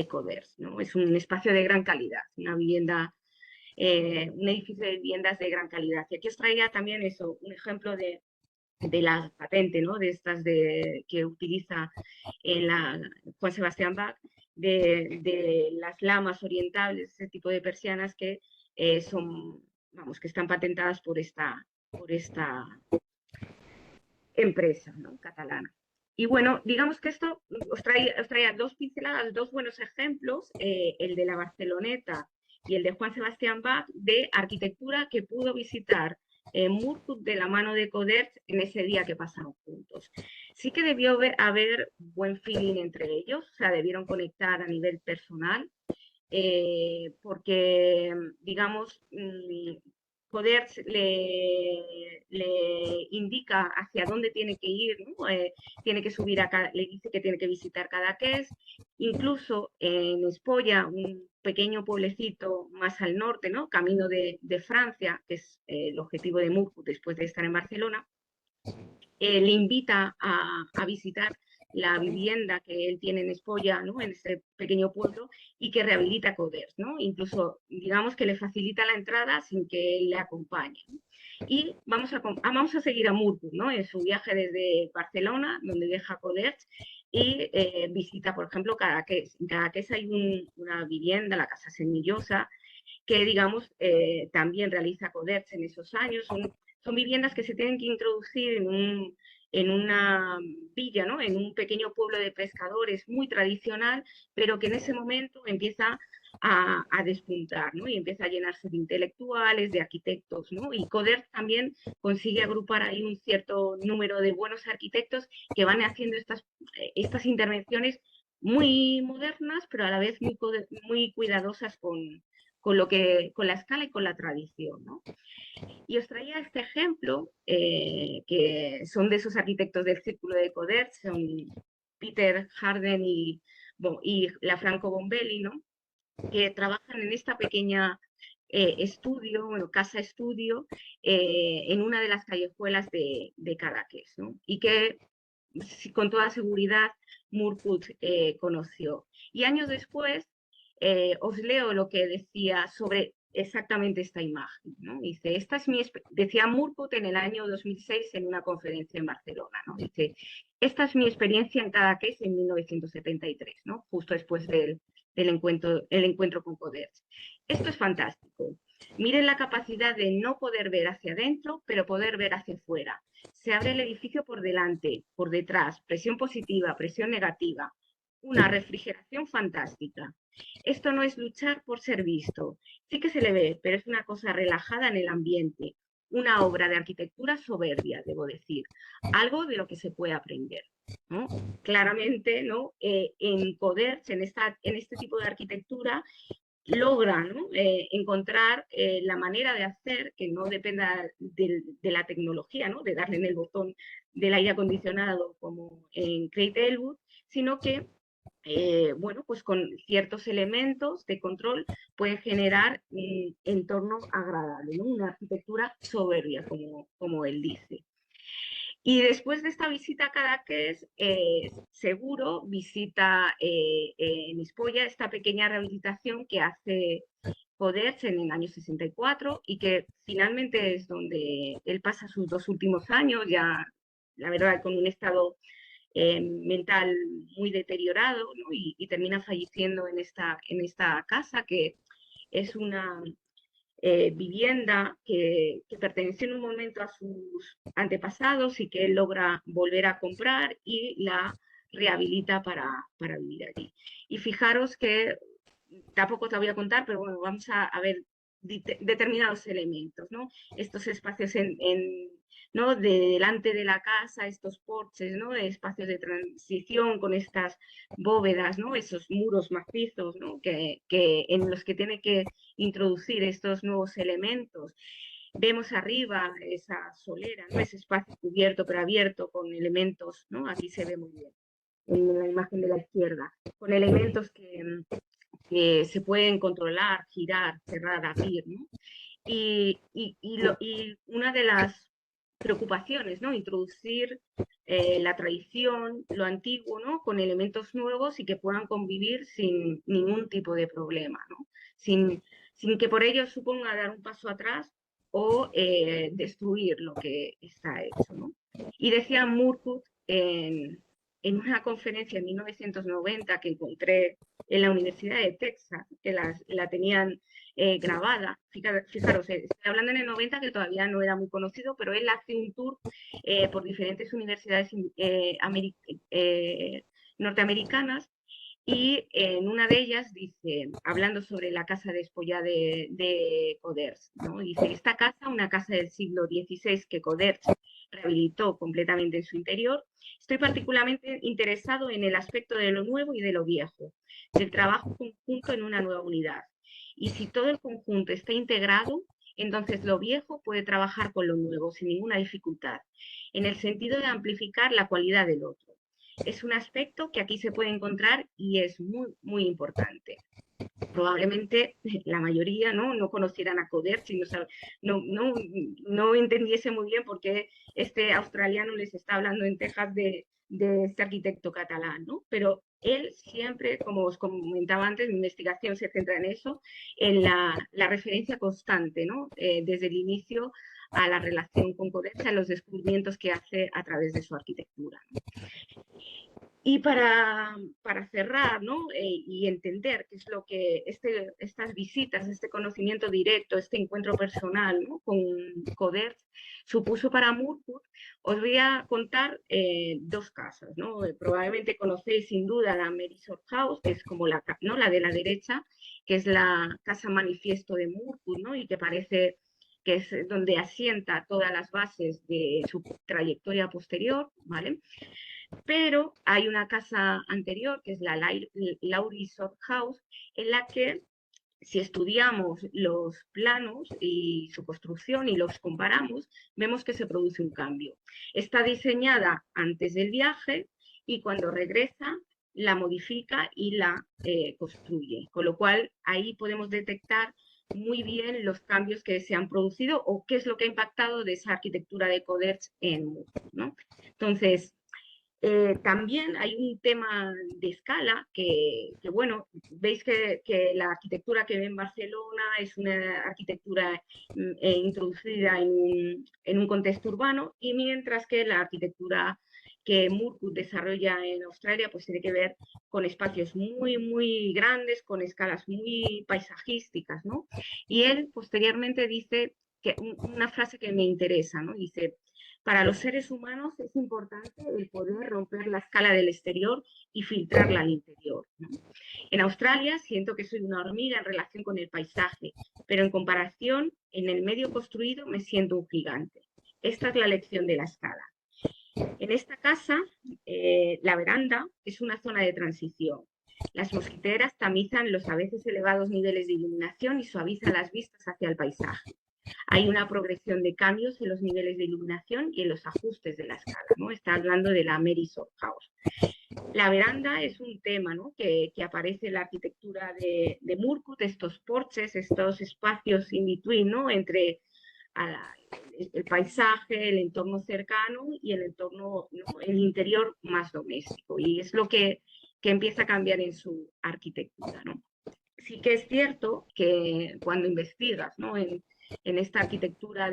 Coders, ¿no? Es un espacio de gran calidad, una vivienda, un edificio de viviendas de gran calidad. Y aquí os traía también eso, un ejemplo de la patente, ¿no? De estas que utiliza Juan Sebastián Bach, de las lamas orientales, ese tipo de persianas que son, vamos, que están patentadas por esta empresa, ¿no? Catalana. Y bueno, digamos que esto os traía dos pinceladas, dos buenos ejemplos, el de la Barceloneta y el de Juan Sebastián Bach, de arquitectura que pudo visitar Murcut de la mano de Codert en ese día que pasaron juntos. Sí que debió haber buen feeling entre ellos, o sea, debieron conectar a nivel personal, porque, digamos, Codert le indica hacia dónde tiene que ir, ¿no? Tiene que subir le dice que tiene que visitar Cadaqués, incluso en Espolla, un pequeño pueblecito más al norte, ¿no? Camino de Francia, que es el objetivo de Murcut después de estar en Barcelona, le invita a visitar la vivienda que él tiene en Espolla, ¿no? En ese pequeño pueblo, y que rehabilita Coders, ¿no? Incluso, digamos que le facilita la entrada sin que él le acompañe, ¿no? Y vamos a seguir a Murcut, ¿no? En su viaje desde Barcelona, donde deja Coders, y visita, por ejemplo, Cadaqués. En Cadaqués hay una vivienda, la Casa Semillosa, que, digamos, también realiza Coders en esos años. Son viviendas que se tienen que introducir en una villa, ¿no? En un pequeño pueblo de pescadores muy tradicional, pero que en ese momento empieza a despuntar, ¿no? Y empieza a llenarse de intelectuales, de arquitectos, ¿no? Y Codert también consigue agrupar ahí un cierto número de buenos arquitectos que van haciendo estas intervenciones muy modernas, pero a la vez muy cuidadosas con la escala y con la tradición, ¿no? Y os traía este ejemplo, que son de esos arquitectos del Círculo de Codert, son Peter Harden y la Franco Bombelli, ¿no? Que trabajan en esta pequeña estudio, bueno, casa estudio, en una de las callejuelas de Cadaqués, ¿no? Y que con toda seguridad Murcut conoció. Y años después os leo lo que decía sobre exactamente esta imagen, ¿no? Dice, decía Murcut en el año 2006 en una conferencia en Barcelona, ¿no? Dice, esta es mi experiencia en Cadaqués en 1973, ¿no? Justo después del encuentro con Codert. Esto es fantástico. Miren la capacidad de no poder ver hacia adentro, pero poder ver hacia afuera. Se abre el edificio por delante, por detrás, presión positiva, presión negativa, una refrigeración fantástica. Esto no es luchar por ser visto. Sí que se le ve, pero es una cosa relajada en el ambiente. Una obra de arquitectura soberbia, debo decir. Algo de lo que se puede aprender, ¿no? Claramente, ¿no? En Codert, en este tipo de arquitectura, logra, ¿no? Encontrar la manera de hacer que no dependa de la tecnología, ¿no? De darle en el botón del aire acondicionado como en Craig Elwood, sino que, bueno, pues con ciertos elementos de control pueden generar un entorno agradable, ¿no? Una arquitectura soberbia, como él dice. Y después de esta visita a Cadaqués, seguro visita en Espolla esta pequeña rehabilitación que hace Codert en el año 64 y que finalmente es donde él pasa sus 2 últimos años, ya la verdad con un estado mental muy deteriorado, ¿no? Y termina falleciendo en esta casa, que es vivienda que perteneció en un momento a sus antepasados y que él logra volver a comprar y la rehabilita para vivir allí. Y fijaros que tampoco te voy a contar, pero bueno, vamos a ver determinados elementos, ¿no? Estos espacios ¿no? Delante de la casa, estos porches, ¿no? Espacios de transición con estas bóvedas, ¿no? Esos muros macizos, ¿no? En los que tiene que introducir estos nuevos elementos. Vemos arriba esa solera, ¿no? Ese espacio cubierto pero abierto con elementos, ¿no? Aquí se ve muy bien en la imagen de la izquierda, con elementos que se pueden controlar, girar, cerrar, abrir, ¿no? Y una de las preocupaciones, ¿no? Introducir la tradición, lo antiguo, ¿no? Con elementos nuevos y que puedan convivir sin ningún tipo de problema, ¿no? Sin que por ello suponga dar un paso atrás o destruir lo que está hecho, ¿no? Y decía Murcutt en una conferencia en 1990 que encontré en la Universidad de Texas, que la tenían grabada. Fijaros, estoy hablando en el 90 que todavía no era muy conocido, pero él hace un tour por diferentes universidades norteamericanas y en una de ellas dice, hablando sobre la casa despollada de Coders, ¿no? Dice, esta casa, una casa del siglo XVI que Coders rehabilitó completamente en su interior, estoy particularmente interesado en el aspecto de lo nuevo y de lo viejo, del trabajo conjunto en una nueva unidad. Y si todo el conjunto está integrado, entonces lo viejo puede trabajar con lo nuevo sin ninguna dificultad, en el sentido de amplificar la cualidad del otro. Es un aspecto que aquí se puede encontrar y es muy, muy importante. Probablemente la mayoría no conocieran a Coderch y no entendiese muy bien por qué este australiano les está hablando en Texas de este arquitecto catalán, ¿no? Pero él siempre, como os comentaba antes, mi investigación se centra en eso, en la referencia constante, ¿no? Desde el inicio a la relación con Coderch, a los descubrimientos que hace a través de su arquitectura, ¿no? Y para cerrar, ¿no? Y entender qué es lo que estas visitas, este conocimiento directo, este encuentro personal, ¿no? Con Coderch supuso para Murcutt, os voy a contar dos casas, ¿no? Probablemente conocéis sin duda la Marisol House, que es como ¿no? La de la derecha, que es la casa manifiesto de Murcutt, ¿no? Y que parece que es donde asienta todas las bases de su trayectoria posterior, ¿vale? Pero hay una casa anterior, que es la Laurie Sod House, en la que si estudiamos los planos y su construcción y los comparamos, vemos que se produce un cambio. Está diseñada antes del viaje y cuando regresa la modifica y la construye. Con lo cual ahí podemos detectar muy bien los cambios que se han producido o qué es lo que ha impactado de esa arquitectura de Coderch en Murcutt, ¿no? Entonces, también hay un tema de escala bueno, veis que la arquitectura que ve en Barcelona es una arquitectura introducida en un contexto urbano y mientras que la arquitectura que Murcutt desarrolla en Australia pues tiene que ver con espacios muy, muy grandes, con escalas muy paisajísticas, ¿no? Y él posteriormente dice que una frase que me interesa, ¿no? Dice, para los seres humanos es importante el poder romper la escala del exterior y filtrarla al interior, ¿no? En Australia siento que soy una hormiga en relación con el paisaje, pero en comparación, en el medio construido me siento un gigante. Esta es la lección de la escala. En esta casa, la veranda es una zona de transición. Las mosquiteras tamizan los a veces elevados niveles de iluminación y suavizan las vistas hacia el paisaje. Hay una progresión de cambios en los niveles de iluminación y en los ajustes de la escala, ¿no? Está hablando de la Marisol House. La veranda es un tema, ¿no? que aparece en la arquitectura de Murcutt, estos porches, estos espacios in between, ¿no? Entre el paisaje, el entorno cercano y el entorno, ¿no? El interior más doméstico. Y es lo que empieza a cambiar en su arquitectura, ¿no? Sí que es cierto que cuando investigas, ¿no? en esta arquitectura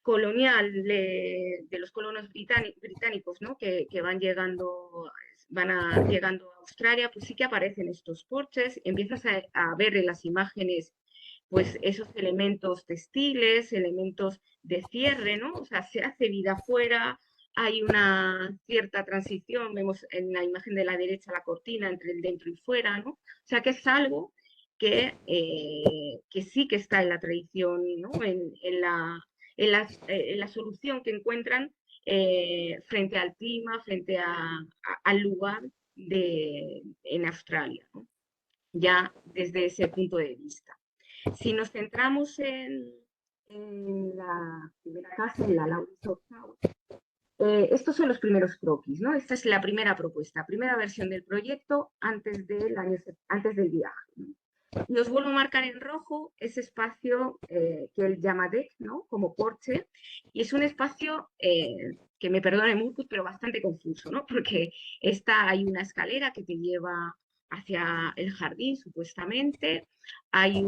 colonial de los colonos británicos, ¿no? que van llegando a Australia, pues sí que aparecen estos porches, empiezas a ver en las imágenes pues esos elementos textiles, elementos de cierre, ¿no? O sea, se hace vida afuera, hay una cierta transición, vemos en la imagen de la derecha la cortina entre el dentro y fuera, ¿no? O sea, que es algo que sí que está en la tradición, ¿no? En la solución que encuentran frente al clima, frente al lugar en Australia, ¿no? Ya desde ese punto de vista. Si nos centramos en la primera casa, en la Lowry Shore House, estos son los primeros croquis, ¿no? Esta es la primera propuesta, primera versión del proyecto antes del viaje, ¿no? Y os vuelvo a marcar en rojo ese espacio que él llama deck, ¿no? Como porche, y es un espacio que me perdone Murkus, pero bastante confuso, ¿no? Porque hay una escalera que te lleva hacia el jardín, supuestamente, hay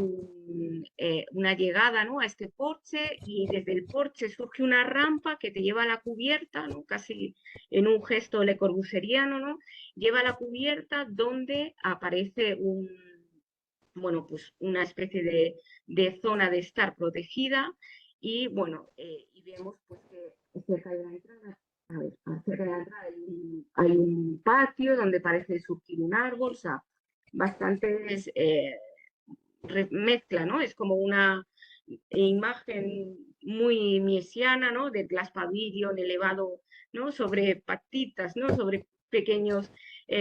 una llegada, ¿no? A este porche, y desde el porche surge una rampa que te lleva a la cubierta, ¿no? Casi en un gesto le corbuseriano, ¿no? Lleva a la cubierta donde aparece bueno, pues una especie de zona de estar protegida, y bueno, y vemos pues que cerca de la entrada, a ver, cerca de la entrada hay un patio donde parece surgir un árbol, o sea, bastantes mezcla, ¿no? Es como una imagen muy miesiana, ¿no? De Glass Pavilion elevado, ¿no? Sobre patitas, ¿no? Sobre pequeños,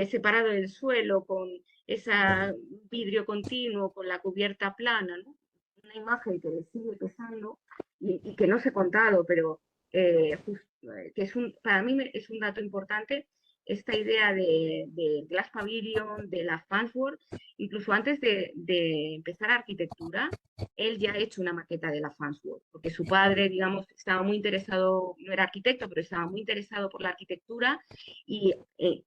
separado del suelo, con ese vidrio continuo, con la cubierta plana, ¿no? Una imagen que le sigue pesando y que no se ha contado, pero que para mí es un dato importante, esta idea de Glass Pavilion, de la Farnsworth. Incluso antes de empezar arquitectura, él ya ha hecho una maqueta de la Farnsworth, porque su padre, digamos, estaba muy interesado, no era arquitecto, pero estaba muy interesado por la arquitectura, y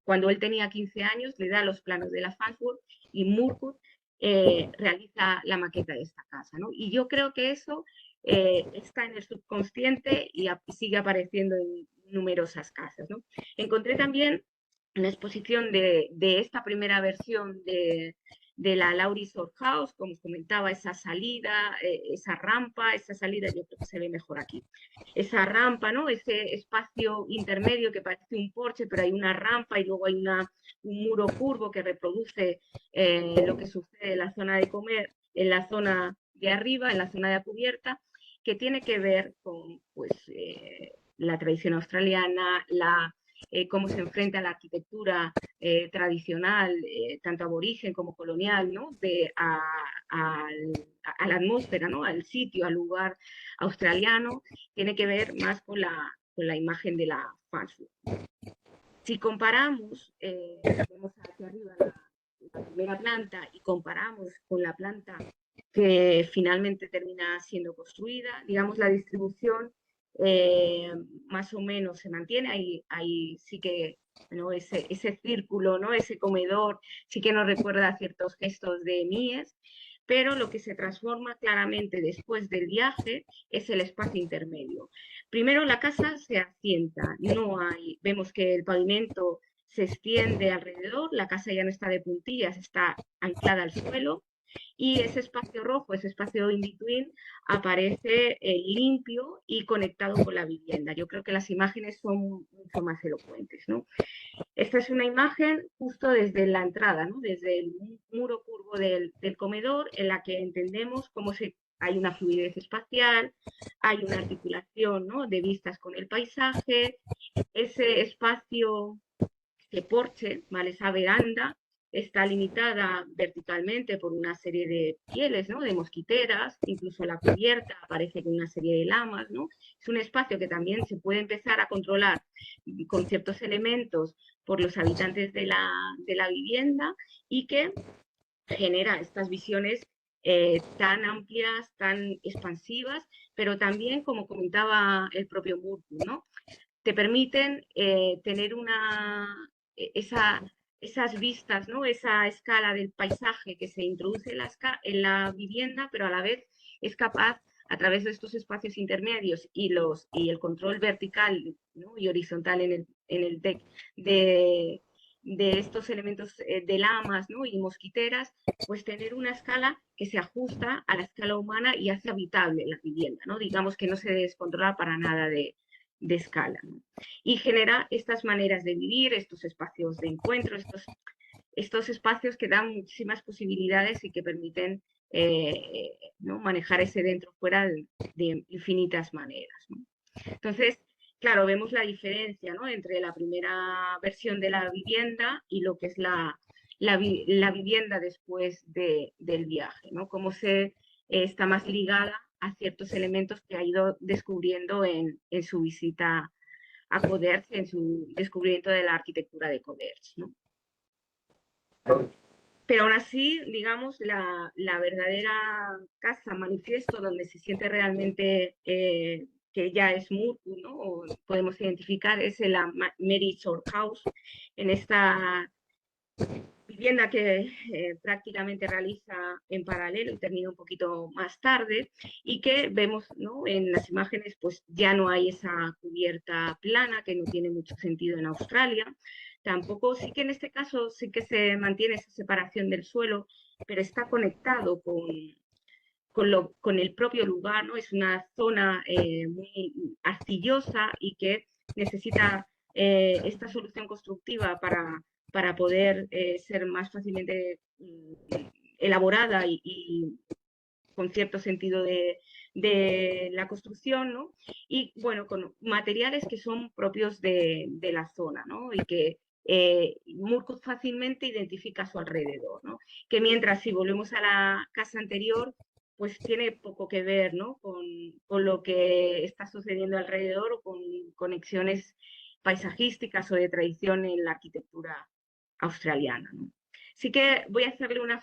cuando él tenía 15 años le da los planos de la Farnsworth, y Murcutt realiza la maqueta de esta casa, ¿no? Y yo creo que eso está en el subconsciente y sigue apareciendo en numerosas casas, ¿no? Encontré también una exposición de esta primera versión de la Lowry Shore House, como comentaba, esa salida, esa rampa, esa salida, yo creo que se ve mejor aquí, esa rampa, ¿no? Ese espacio intermedio que parece un porche, pero hay una rampa y luego hay un muro curvo que reproduce lo que sucede en la zona de comer, en la zona de arriba, en la zona de cubierta, que tiene que ver con pues, la tradición australiana, cómo se enfrenta la arquitectura tradicional, tanto aborigen como colonial, ¿no? A la atmósfera, ¿no? Al sitio, al lugar australiano, tiene que ver más con la imagen de la Farnsworth. Si comparamos, vemos aquí arriba la primera planta y comparamos con la planta que finalmente termina siendo construida, digamos, la distribución más o menos se mantiene, ahí sí que, ¿no? ese círculo, ¿no? Ese comedor sí que nos recuerda a ciertos gestos de Mies, pero lo que se transforma claramente después del viaje es el espacio intermedio. Primero la casa se asienta, vemos que el pavimento se extiende alrededor, la casa ya no está de puntillas, está anclada al suelo, y ese espacio rojo, ese espacio in between, aparece limpio y conectado con la vivienda. Yo creo que las imágenes son mucho más elocuentes, ¿no? Esta es una imagen justo desde la entrada, ¿no? Desde el muro curvo del comedor, en la que entendemos hay una fluidez espacial, hay una articulación, ¿no? De vistas con el paisaje, ese espacio de porche, ¿vale? Esa veranda está limitada verticalmente por una serie de pieles, ¿no? De mosquiteras, incluso la cubierta aparece con una serie de lamas, ¿no? Es un espacio que también se puede empezar a controlar con ciertos elementos por los habitantes de la vivienda, y que genera estas visiones tan amplias, tan expansivas, pero también, como comentaba el propio Murphy, ¿no? Te permiten tener esas vistas, ¿no? Esa escala del paisaje que se introduce en la vivienda, pero a la vez es capaz, a través de estos espacios intermedios y el control vertical, ¿no? Y horizontal en el deck, de de estos elementos de lamas, ¿no? Y mosquiteras, pues tener una escala que se ajusta a la escala humana y hace habitable la vivienda, ¿no? Digamos que no se descontrola para nada de escala, ¿no? Y genera estas maneras de vivir, estos espacios de encuentro, estos espacios que dan muchísimas posibilidades y que permiten ¿no? manejar ese dentro-fuera de infinitas maneras, ¿no? Entonces, claro, vemos la diferencia, ¿no? Entre la primera versión de la vivienda y lo que es la vivienda después del viaje, ¿no? Cómo está más ligada a ciertos elementos que ha ido descubriendo en su visita a Coderch, en su descubrimiento de la arquitectura de Coderch, ¿no? Pero aún así, digamos, la verdadera casa manifiesto donde se siente realmente que ya es Murku, ¿no? O podemos identificar es la Mary Shore House, en esta vivienda que prácticamente realiza en paralelo y termina un poquito más tarde, y que vemos, ¿no? En las imágenes pues ya no hay esa cubierta plana que no tiene mucho sentido en Australia. Tampoco, sí que en este caso sí que se mantiene esa separación del suelo, pero está conectado con el propio lugar, ¿no? Es una zona muy arcillosa y que necesita esta solución constructiva para poder ser más fácilmente elaborada y con cierto sentido de la construcción, ¿no? Y bueno, con materiales que son propios de la zona, ¿no? Y que Murcutt fácilmente identifica a su alrededor, ¿no? Que mientras si volvemos a la casa anterior, pues tiene poco que ver, ¿no? Con lo que está sucediendo alrededor o con conexiones paisajísticas o de tradición en la arquitectura australiana, ¿no? Sí que voy a hacerle una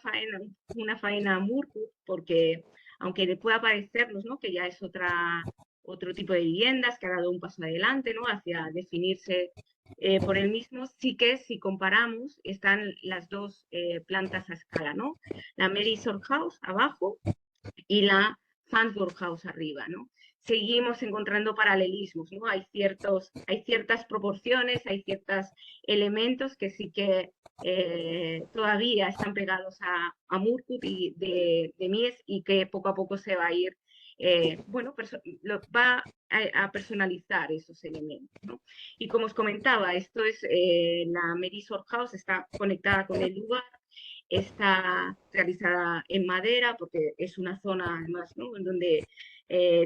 faena a Murcutt, porque aunque le pueda parecernos, ¿no? que ya es otro tipo de viviendas, que ha dado un paso adelante, ¿no? hacia definirse por él mismo, sí que si comparamos están las dos plantas a escala, ¿no? La Mary Shore House abajo y la Farnsworth House arriba, ¿no? Seguimos encontrando paralelismos, ¿no? Hay ciertas proporciones, hay ciertos elementos que sí que todavía están pegados a Murcutt y de Mies, y que poco a poco se va a ir, bueno, va a personalizar esos elementos, ¿no? Y como os comentaba, esto es la Mary Shore House, está conectada con el lugar, está realizada en madera porque es una zona además, ¿no? en donde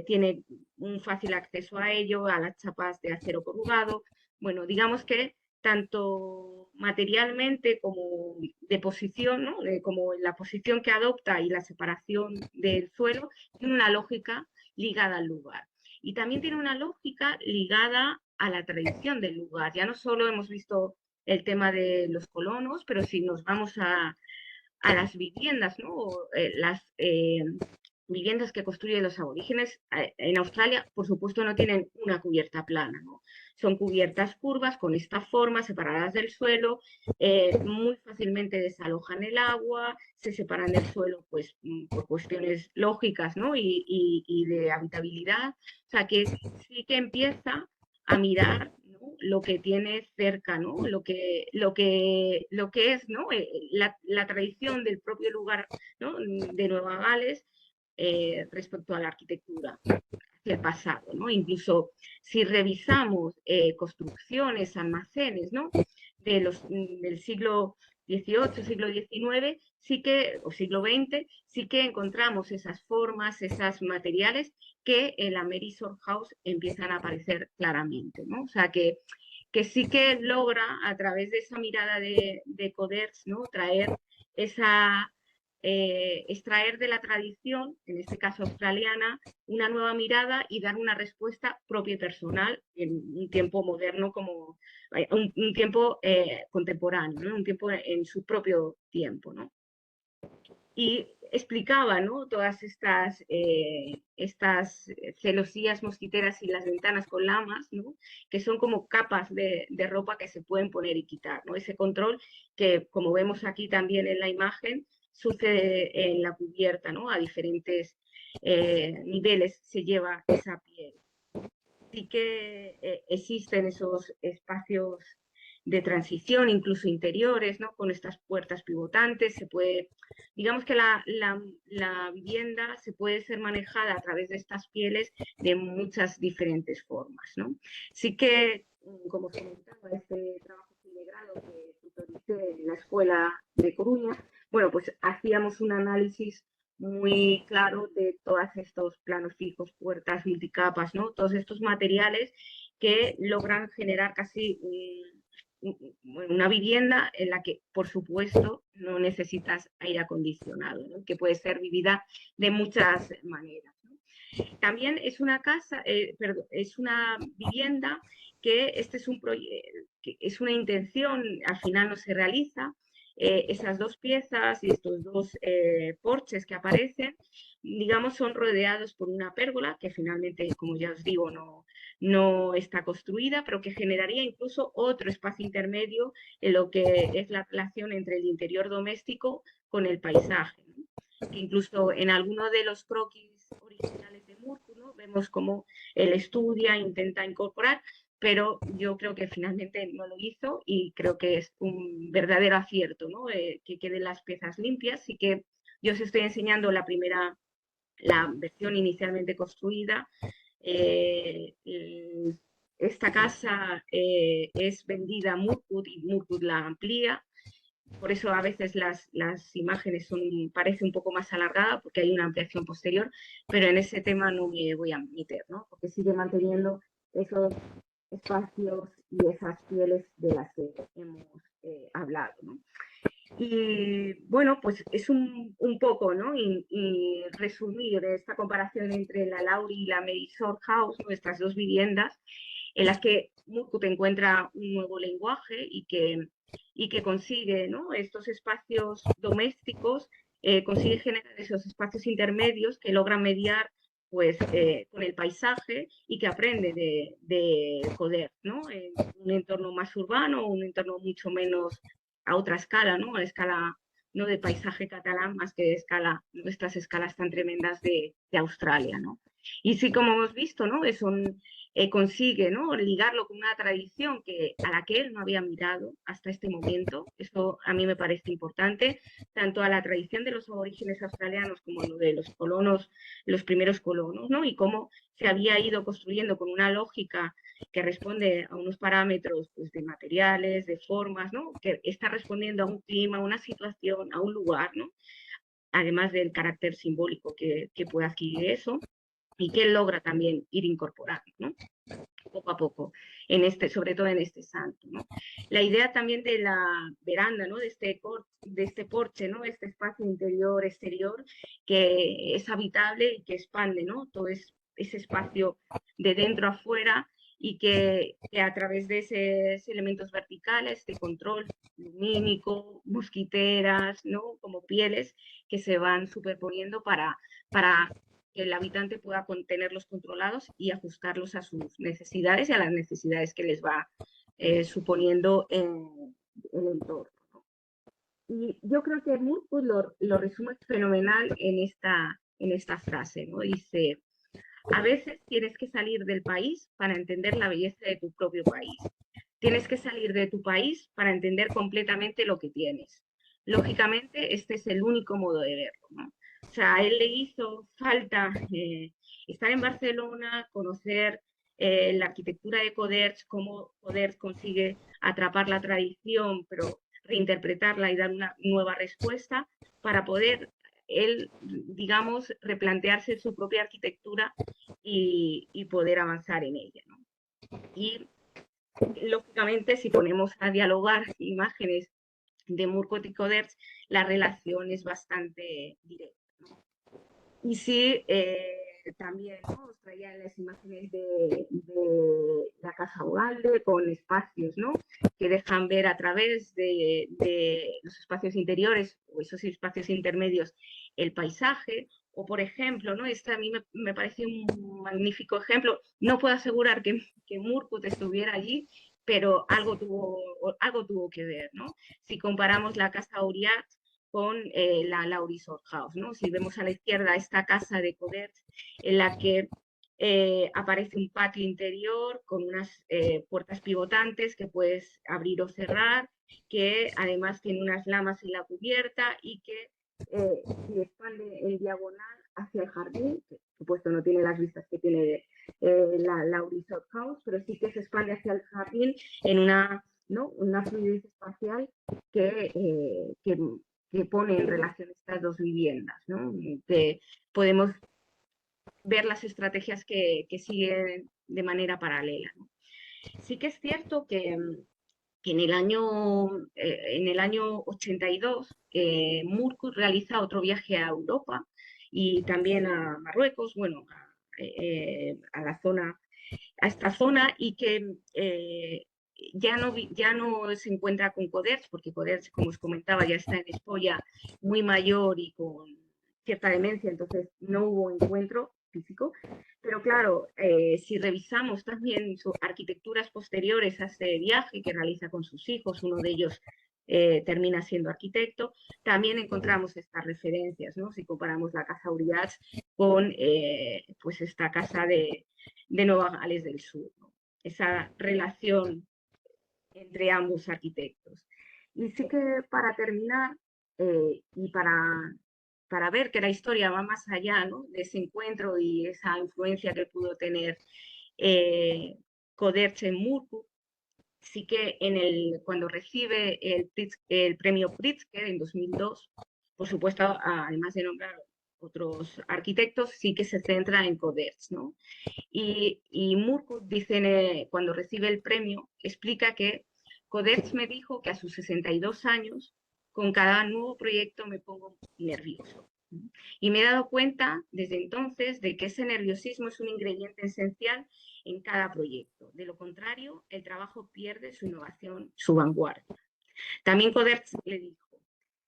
tiene un fácil acceso a ello, a las chapas de acero corrugado. Bueno, digamos que tanto materialmente como de posición, ¿no? Como la posición que adopta y la separación del suelo, tiene una lógica ligada al lugar. Y también tiene una lógica ligada a la tradición del lugar. Ya no solo hemos visto el tema de los colonos, pero si nos vamos a las viviendas, ¿no? Las viviendas que construyen los aborígenes en Australia, por supuesto, no tienen una cubierta plana, ¿no? Son cubiertas curvas con esta forma, separadas del suelo, muy fácilmente desalojan el agua, se separan del suelo pues por cuestiones lógicas, ¿no? Y de habitabilidad. O sea que sí que empieza a mirar, ¿no? Lo que tiene cerca, ¿no? Lo que es, ¿no? La tradición del propio lugar, ¿no? de Nueva Gales respecto a la arquitectura hacia el pasado, ¿no? Incluso si revisamos construcciones, almacenes, ¿no? Del siglo XVIII, siglo XIX, sí que, o siglo XX, sí que encontramos esas formas, esos materiales que en la Mary Shore House empiezan a aparecer claramente, ¿no? O sea que sí que logra a través de esa mirada de Coderch, ¿no? Traer esa, extraer de la tradición, en este caso australiana, una nueva mirada y dar una respuesta propia y personal en un tiempo moderno como un tiempo contemporáneo, ¿no? Un tiempo en su propio tiempo, ¿no? Y explicaba, ¿no? Todas estas celosías mosquiteras y las ventanas con lamas, ¿no? Que son como capas de ropa que se pueden poner y quitar, ¿no? Ese control que, como vemos aquí también en la imagen, sucede en la cubierta, ¿no? A diferentes niveles se lleva esa piel. Sí que existen esos espacios de transición, incluso interiores, ¿no? Con estas puertas pivotantes, se puede, digamos que la vivienda se puede ser manejada a través de estas pieles de muchas diferentes formas, ¿no? Sí que, como os comentaba, este trabajo de grado que tutoricé en la escuela de Coruña, bueno, pues hacíamos un análisis muy claro de todos estos planos fijos, puertas, multicapas, ¿no? Todos estos materiales que logran generar casi una vivienda en la que, por supuesto, no necesitas aire acondicionado, ¿no? Que puede ser vivida de muchas maneras, ¿no? También es una casa, perdón, es una vivienda que este es que es una intención, al final no se realiza. Esas dos piezas y estos dos porches que aparecen, digamos, son rodeados por una pérgola que finalmente, como ya os digo, no está construida, pero que generaría incluso otro espacio intermedio en lo que es la relación entre el interior doméstico con el paisaje, ¿no? Que incluso en alguno de los croquis originales de Murku, ¿no? Vemos cómo él estudia, intenta incorporar, pero yo creo que finalmente no lo hizo y creo que es un verdadero acierto, ¿no? Que queden las piezas limpias y que yo os estoy enseñando la versión inicialmente construida. Esta casa es vendida a Murkut y Murkut la amplía. Por eso a veces las imágenes parece un poco más alargada porque hay una ampliación posterior, pero en ese tema no me voy a meter, ¿no? Porque sigue manteniendo esos espacios y esas pieles de las que hemos hablado, ¿no? Y bueno, pues es un poco, ¿no? Y resumir esta comparación entre la Laurie y la Marisol House, nuestras dos viviendas, en las que Murkut encuentra un nuevo lenguaje y que consigue, ¿no? Estos espacios domésticos, consigue generar esos espacios intermedios que logran mediar pues con el paisaje y que aprende de Coder, ¿no? En un entorno más urbano, un entorno mucho menos a otra escala, ¿no? A escala no de paisaje catalán, más que de escala, nuestras escalas tan tremendas de Australia, ¿no? Y sí, como hemos visto, ¿no? Consigue, ¿no? Ligarlo con una tradición a la que él no había mirado hasta este momento. Eso a mí me parece importante, tanto a la tradición de los aborígenes australianos como a lo de los colonos, los primeros colonos, ¿no? Y cómo se había ido construyendo con una lógica que responde a unos parámetros pues, de materiales, de formas, ¿no? Que está respondiendo a un clima, a una situación, a un lugar, ¿no? Además del carácter simbólico que puede adquirir eso y que él logra también ir incorporando, ¿no? Poco a poco, sobre todo en este santo, ¿no? La idea también de la veranda, ¿no? De este porche, ¿no? Este espacio interior-exterior que es habitable y que expande, ¿no? Todo ese espacio de dentro a afuera y que a través de esos elementos verticales de control lumínico, mosquiteras, ¿no? Como pieles que se van superponiendo para que el habitante pueda tenerlos controlados y ajustarlos a sus necesidades y a las necesidades que les va suponiendo el entorno, ¿no? Y yo creo que Murphy lo resume fenomenal en esta frase, ¿no? Dice, a veces tienes que salir del país para entender la belleza de tu propio país. Tienes que salir de tu país para entender completamente lo que tienes. Lógicamente, este es el único modo de verlo, ¿no? O sea, a él le hizo falta estar en Barcelona, conocer la arquitectura de Coderch, cómo Coderch consigue atrapar la tradición, pero reinterpretarla y dar una nueva respuesta para poder él, digamos, replantearse su propia arquitectura y poder avanzar en ella, ¿no? Y lógicamente, si ponemos a dialogar imágenes de Murkut y Coderch, la relación es bastante directa, ¿no? Y sí, también, ¿no? Os traía las imágenes de la Casa Ugalde con espacios, ¿no? Que dejan ver a través de los espacios interiores o esos espacios intermedios el paisaje. O, por ejemplo, ¿no? Este a mí me parece un magnífico ejemplo. No puedo asegurar que Murkut estuviera allí, pero algo tuvo que ver, ¿no? Si comparamos la Casa Auriat con la Laurie House, ¿no? Si vemos a la izquierda esta casa de Coderch en la que Aparece un patio interior con unas puertas pivotantes que puedes abrir o cerrar, que además tiene unas lamas en la cubierta y que se expande en diagonal hacia el jardín, que por supuesto no tiene las vistas que tiene la Resort House, pero sí que se expande hacia el jardín en una fluidez espacial que pone en relación estas dos viviendas, ¿no? Que podemos ver las estrategias que siguen de manera paralela, ¿no? Sí que es cierto que en el año 82 Murcut realiza otro viaje a Europa y también a Marruecos, bueno, a la zona, a esta zona, y que ya no se encuentra con Coderch, porque Coderch, como os comentaba, ya está en Espolla muy mayor y con cierta demencia, entonces no hubo encuentro físico. Pero claro, si revisamos también sus arquitecturas posteriores a este viaje que realiza con sus hijos, uno de ellos termina siendo arquitecto, también encontramos estas referencias, ¿no? Si comparamos la casa Uriach con pues esta casa de Nueva Gales del Sur, ¿no? Esa relación entre ambos arquitectos. Y sí que para terminar, y para ver que la historia va más allá, ¿no?, de ese encuentro y esa influencia que pudo tener Coderch en Murku, sí que cuando recibe el premio Pritzker en 2002, por supuesto, además de nombrar otros arquitectos, sí que se centra en Coderch, ¿no? Y Murcutt dice, cuando recibe el premio, explica que Coderch me dijo que a sus 62 años, con cada nuevo proyecto me pongo nervioso. Y me he dado cuenta desde entonces de que ese nerviosismo es un ingrediente esencial en cada proyecto. De lo contrario, el trabajo pierde su innovación, su vanguardia. También Coderch le dijo: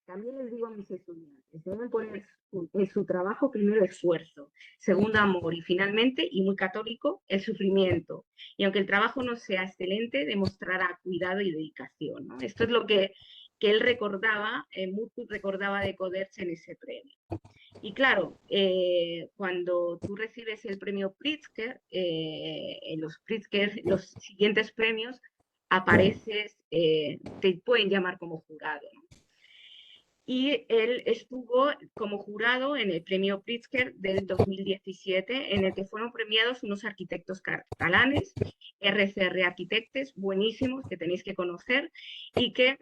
también les digo a mis estudiantes, deben poner en su trabajo primero esfuerzo, segundo amor y finalmente, y muy católico, el sufrimiento. Y aunque el trabajo no sea excelente, demostrará cuidado y dedicación, ¿no? Esto es lo que él recordaba, Murcutt recordaba de Coderch en ese premio. Y claro, cuando tú recibes el premio Pritzker, en los Pritzker, los siguientes premios, apareces, te pueden llamar como jurado, ¿no? Y él estuvo como jurado en el premio Pritzker del 2017, en el que fueron premiados unos arquitectos catalanes, RCR Arquitectes, buenísimos, que tenéis que conocer, y que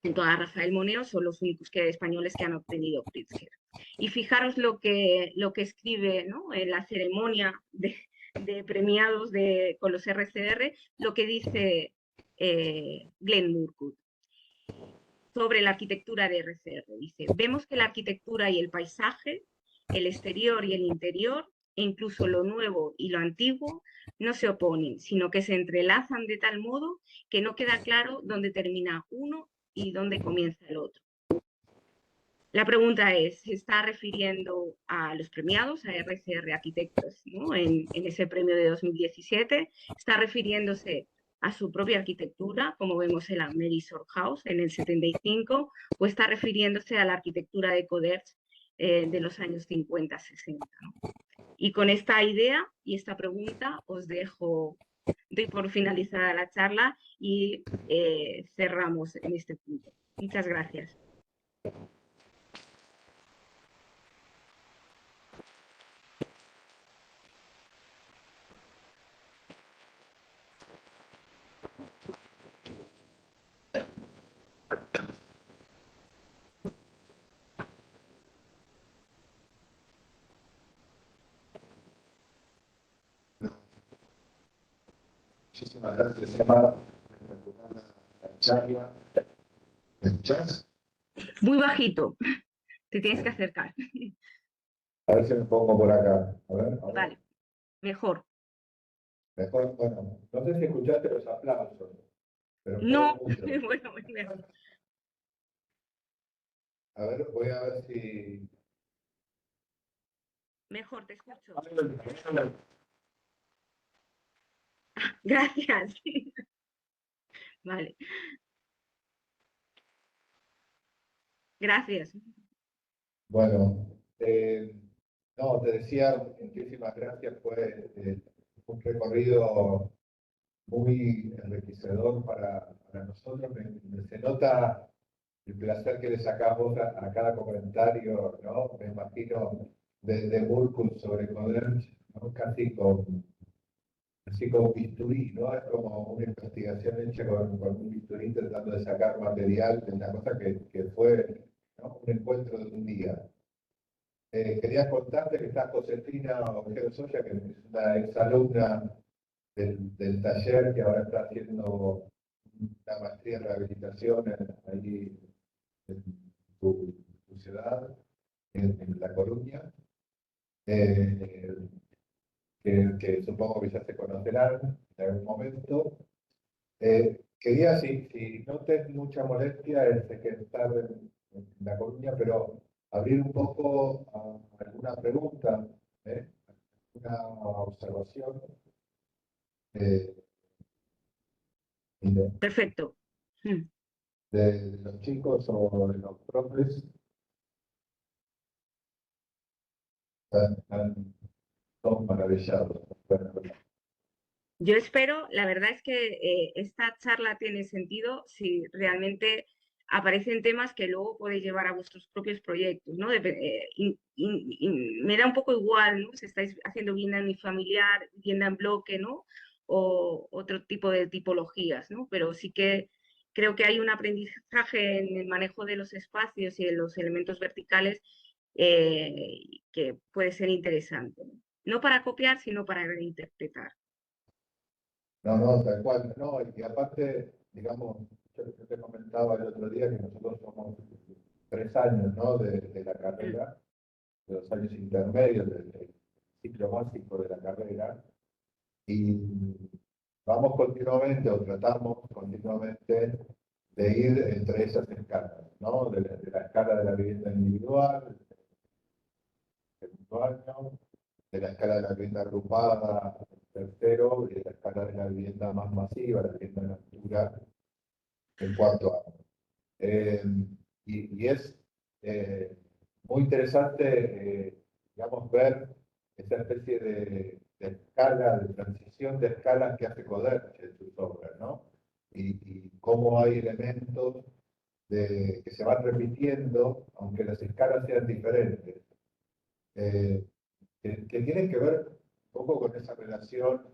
en toda Rafael Moneo son los únicos españoles que han obtenido Pritzker. Y fijaros lo que escribe, ¿no?, en la ceremonia de premiados con los RCR, lo que dice Glenn Murcutt sobre la arquitectura de RCR. Dice: vemos que la arquitectura y el paisaje, el exterior y el interior, e incluso lo nuevo y lo antiguo, no se oponen, sino que se entrelazan de tal modo que no queda claro dónde termina uno y dónde comienza el otro. La pregunta es, ¿se está refiriendo a los premiados, a RCR Arquitectos, ¿no?, en ese premio de 2017? ¿Está refiriéndose a su propia arquitectura, como vemos en la Resort House en el 75, o está refiriéndose a la arquitectura de Coderch de los años 50-60? ¿no? Y con esta idea y esta pregunta os doy por finalizada la charla y cerramos en este punto. Muchas gracias. Muchísimas gracias, Emma. Charla. ¿Me escuchás? Muy bajito, te tienes que acercar. A ver si me pongo por acá. A ver, Vale, mejor. mejor, bueno, no sé si escuchaste los aplausos, pero fueron No, muchos. bueno, mejor. A ver, voy a ver si. Mejor, te escucho. Gracias. Vale, gracias. Bueno, No, te decía, muchísimas gracias, fue un recorrido muy enriquecedor para nosotros. Se nota el placer que le sacamos a cada comentario, ¿no? Me imagino de Burkut sobre Coderch, ¿no? Casi con bisturí, ¿no? Es como una investigación hecha con un bisturí tratando de sacar material de una cosa que fue, ¿no? Un encuentro de un día. Quería contarte que está Josefina Ojero Soya, que es una exalumna del taller que ahora está haciendo una maestría en rehabilitación ahí en tu ciudad, en La Coruña, eh, que supongo que ya se conocerán en algún momento. Quería, si no te es mucha molestia, que estar en La Coruña, pero abrir un poco a alguna pregunta, una observación. eh, de, Perfecto. de los chicos o de los profes. Están todos maravillados. Bueno, Yo espero, la verdad es que esta charla tiene sentido si realmente aparecen temas que luego podéis llevar a vuestros propios proyectos, ¿no? Y me da un poco igual, ¿no? Si estáis haciendo vivienda unifamiliar, vivienda en bloque, ¿no? O otro tipo de tipologías, ¿no? Pero sí que creo que hay un aprendizaje en el manejo de los espacios y de los elementos verticales que puede ser interesante, ¿no? No para copiar, sino para reinterpretar. no, tal cual. No, y aparte, digamos, yo te comentaba el otro día que nosotros somos 3 años, ¿no? De la carrera, de los años intermedios, del ciclo básico de la carrera, y vamos continuamente o tratamos continuamente de ir entre esas escalas, ¿no? De la escala de la vivienda individual, segundo año, de la escala de la vivienda agrupada, tercero, y de la escala de la vivienda más masiva, la vivienda en altura, en cuarto año. Eh, y es muy interesante, digamos, ver esa especie de escala, de transición de escalas que hace Coderch en sus obras, ¿no? Y cómo hay elementos que se van repitiendo, aunque las escalas sean diferentes, eh, que tienen que ver un poco con esa relación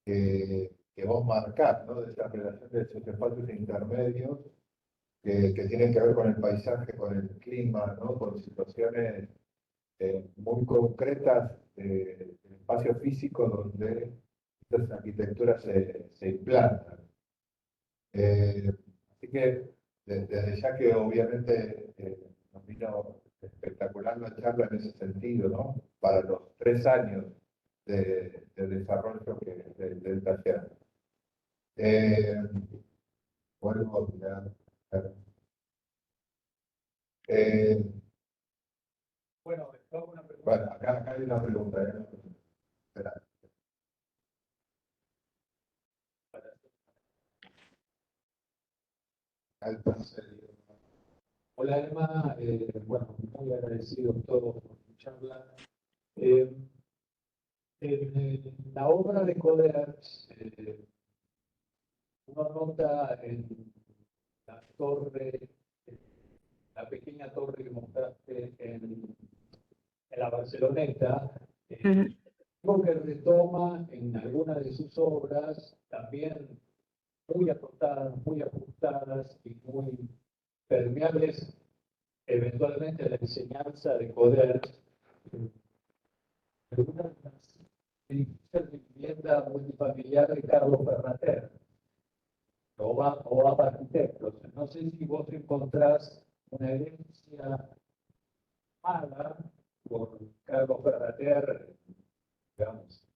que vos marcás, ¿no? De esa relación de esos espacios intermedios que tienen que ver con el paisaje, con el clima, ¿no? Con situaciones muy concretas del espacio físico donde estas arquitecturas se implantan. Así que desde ya que obviamente nos vino espectacular la charla en ese sentido, ¿no? Para los 3 años de desarrollo del taller. Eh, vuelvo a mirar. Eh, bueno, bueno, acá hay una pregunta. Espera. Hola Emma, bueno, muy agradecidos todos por tu charla. Eh, en la obra de Coderch, uno nota en la torre, la pequeña torre que mostraste en la Barceloneta, algo que retoma en algunas de sus obras, también muy acotadas, muy ajustadas y muy permeables eventualmente a la enseñanza de Coderch, algunas de las edificios de vivienda multifamiliar de Carlos Ferrater, o APA Arquitectos. No sé si vos encontrás una herencia mala por Carlos Ferrater, digamos,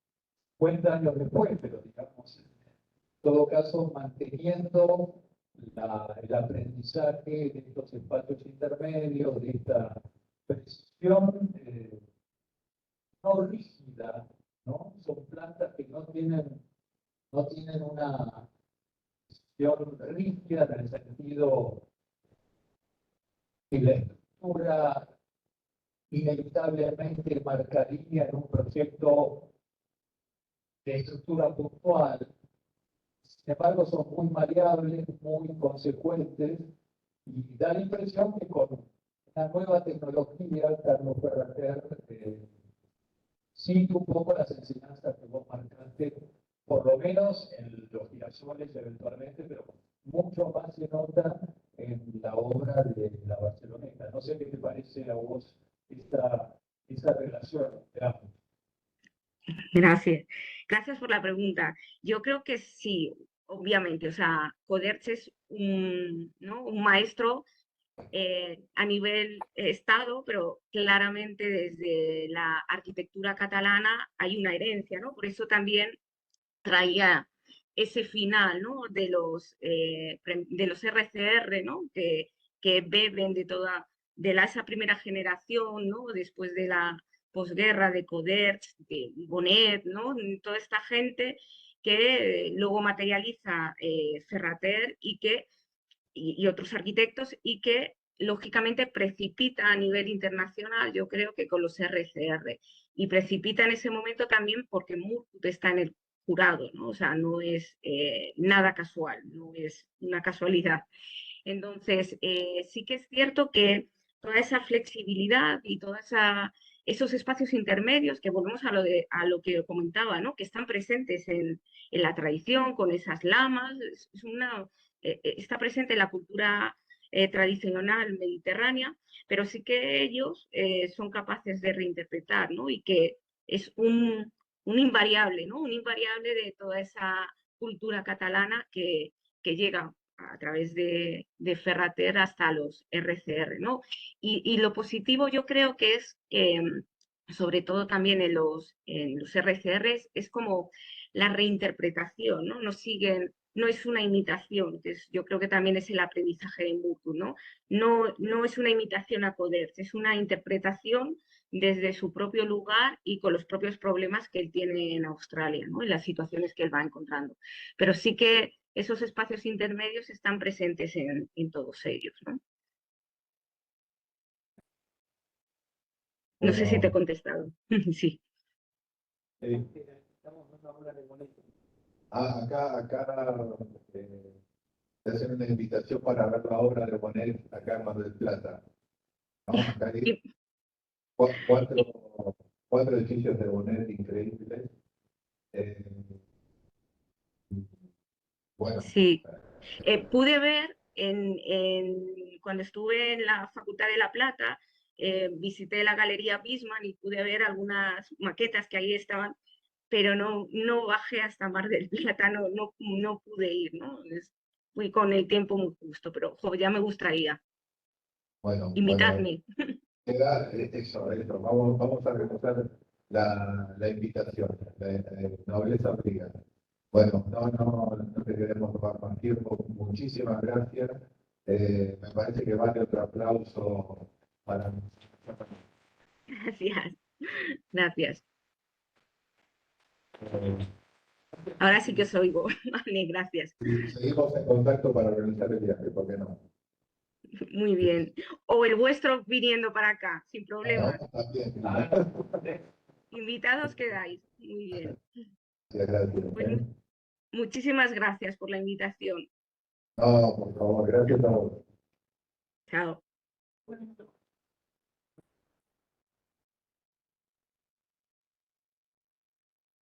50 años después, pero digamos, en todo caso, manteniendo el aprendizaje de estos espacios intermedios, de esta precisión no rígida, ¿no? Son plantas que no tienen una precisión rígida en el sentido que la estructura inevitablemente marcaría en un proyecto de estructura puntual. Sin embargo, son muy variables, muy consecuentes, y da la impresión que con la nueva tecnología, Carlos Ferrater sigue un poco las enseñanzas que vos marcaste, por lo menos en los girasoles eventualmente, pero mucho más se nota en la obra de la Barceloneta. No sé qué te parece a vos esta relación. Gracias. Gracias por la pregunta. Yo creo que sí, obviamente. O sea, Coderch es ¿no? un maestro a nivel Estado, pero claramente desde la arquitectura catalana hay una herencia, ¿no? Por eso también traía ese final, ¿no? de los RCR, ¿no? que beben de esa primera generación, ¿no? Después de la posguerra de Coderch, de Bonet, ¿no? Toda esta gente que luego materializa Ferrater y otros arquitectos, y que lógicamente precipita a nivel internacional, yo creo que con los RCR, y precipita en ese momento también porque Murcut está en el jurado, ¿no? O sea, no es nada casual, no es una casualidad. Entonces, sí que es cierto que toda esa flexibilidad y todos esos espacios intermedios, que volvemos a lo que comentaba, ¿no? Que están presentes en la tradición, con esas lamas, está presente en la cultura tradicional mediterránea, pero sí que ellos son capaces de reinterpretar, ¿no? Y que es un invariable, ¿no? Un invariable de toda esa cultura catalana que llega a través de Ferrater hasta los RCR, ¿no? Y lo positivo yo creo que es que, sobre todo también en los RCRs, es como la reinterpretación, ¿no? No es una imitación, que yo creo que también es el aprendizaje de Murcut, ¿no? No es una imitación a Coderch, es una interpretación desde su propio lugar y con los propios problemas que él tiene en Australia, ¿no? En las situaciones que él va encontrando. Pero sí que esos espacios intermedios están presentes en todos ellos, ¿no? No sé si te he contestado. Sí. Acá te hacen una invitación para ver la obra de Bonet acá en Mar del Plata. ¿No? Acá hay cuatro edificios de Bonet increíbles. Bueno. Sí, pude ver cuando estuve en la Facultad de La Plata, visité la Galería Bisman y pude ver algunas maquetas que ahí estaban, pero no bajé hasta Mar del Plata, no pude ir, ¿no? Fui con el tiempo muy justo, pero ya me gustaría. Bueno, Invitadme. eso. Vamos a recoger la invitación, nobleza obliga. Bueno, no te queremos robar más tiempo. Muchísimas gracias. Me parece que vale otro aplauso para Gracias. Gracias. eh, Ahora sí que os oigo. Vale, gracias. y seguimos en contacto para organizar el viaje, ¿por qué no? Muy bien. O el vuestro viniendo para acá, sin problemas. También. Invitados quedáis. Muy bien. Gracias. Pues muchísimas gracias por la invitación. No, por favor, gracias a vos. Chao.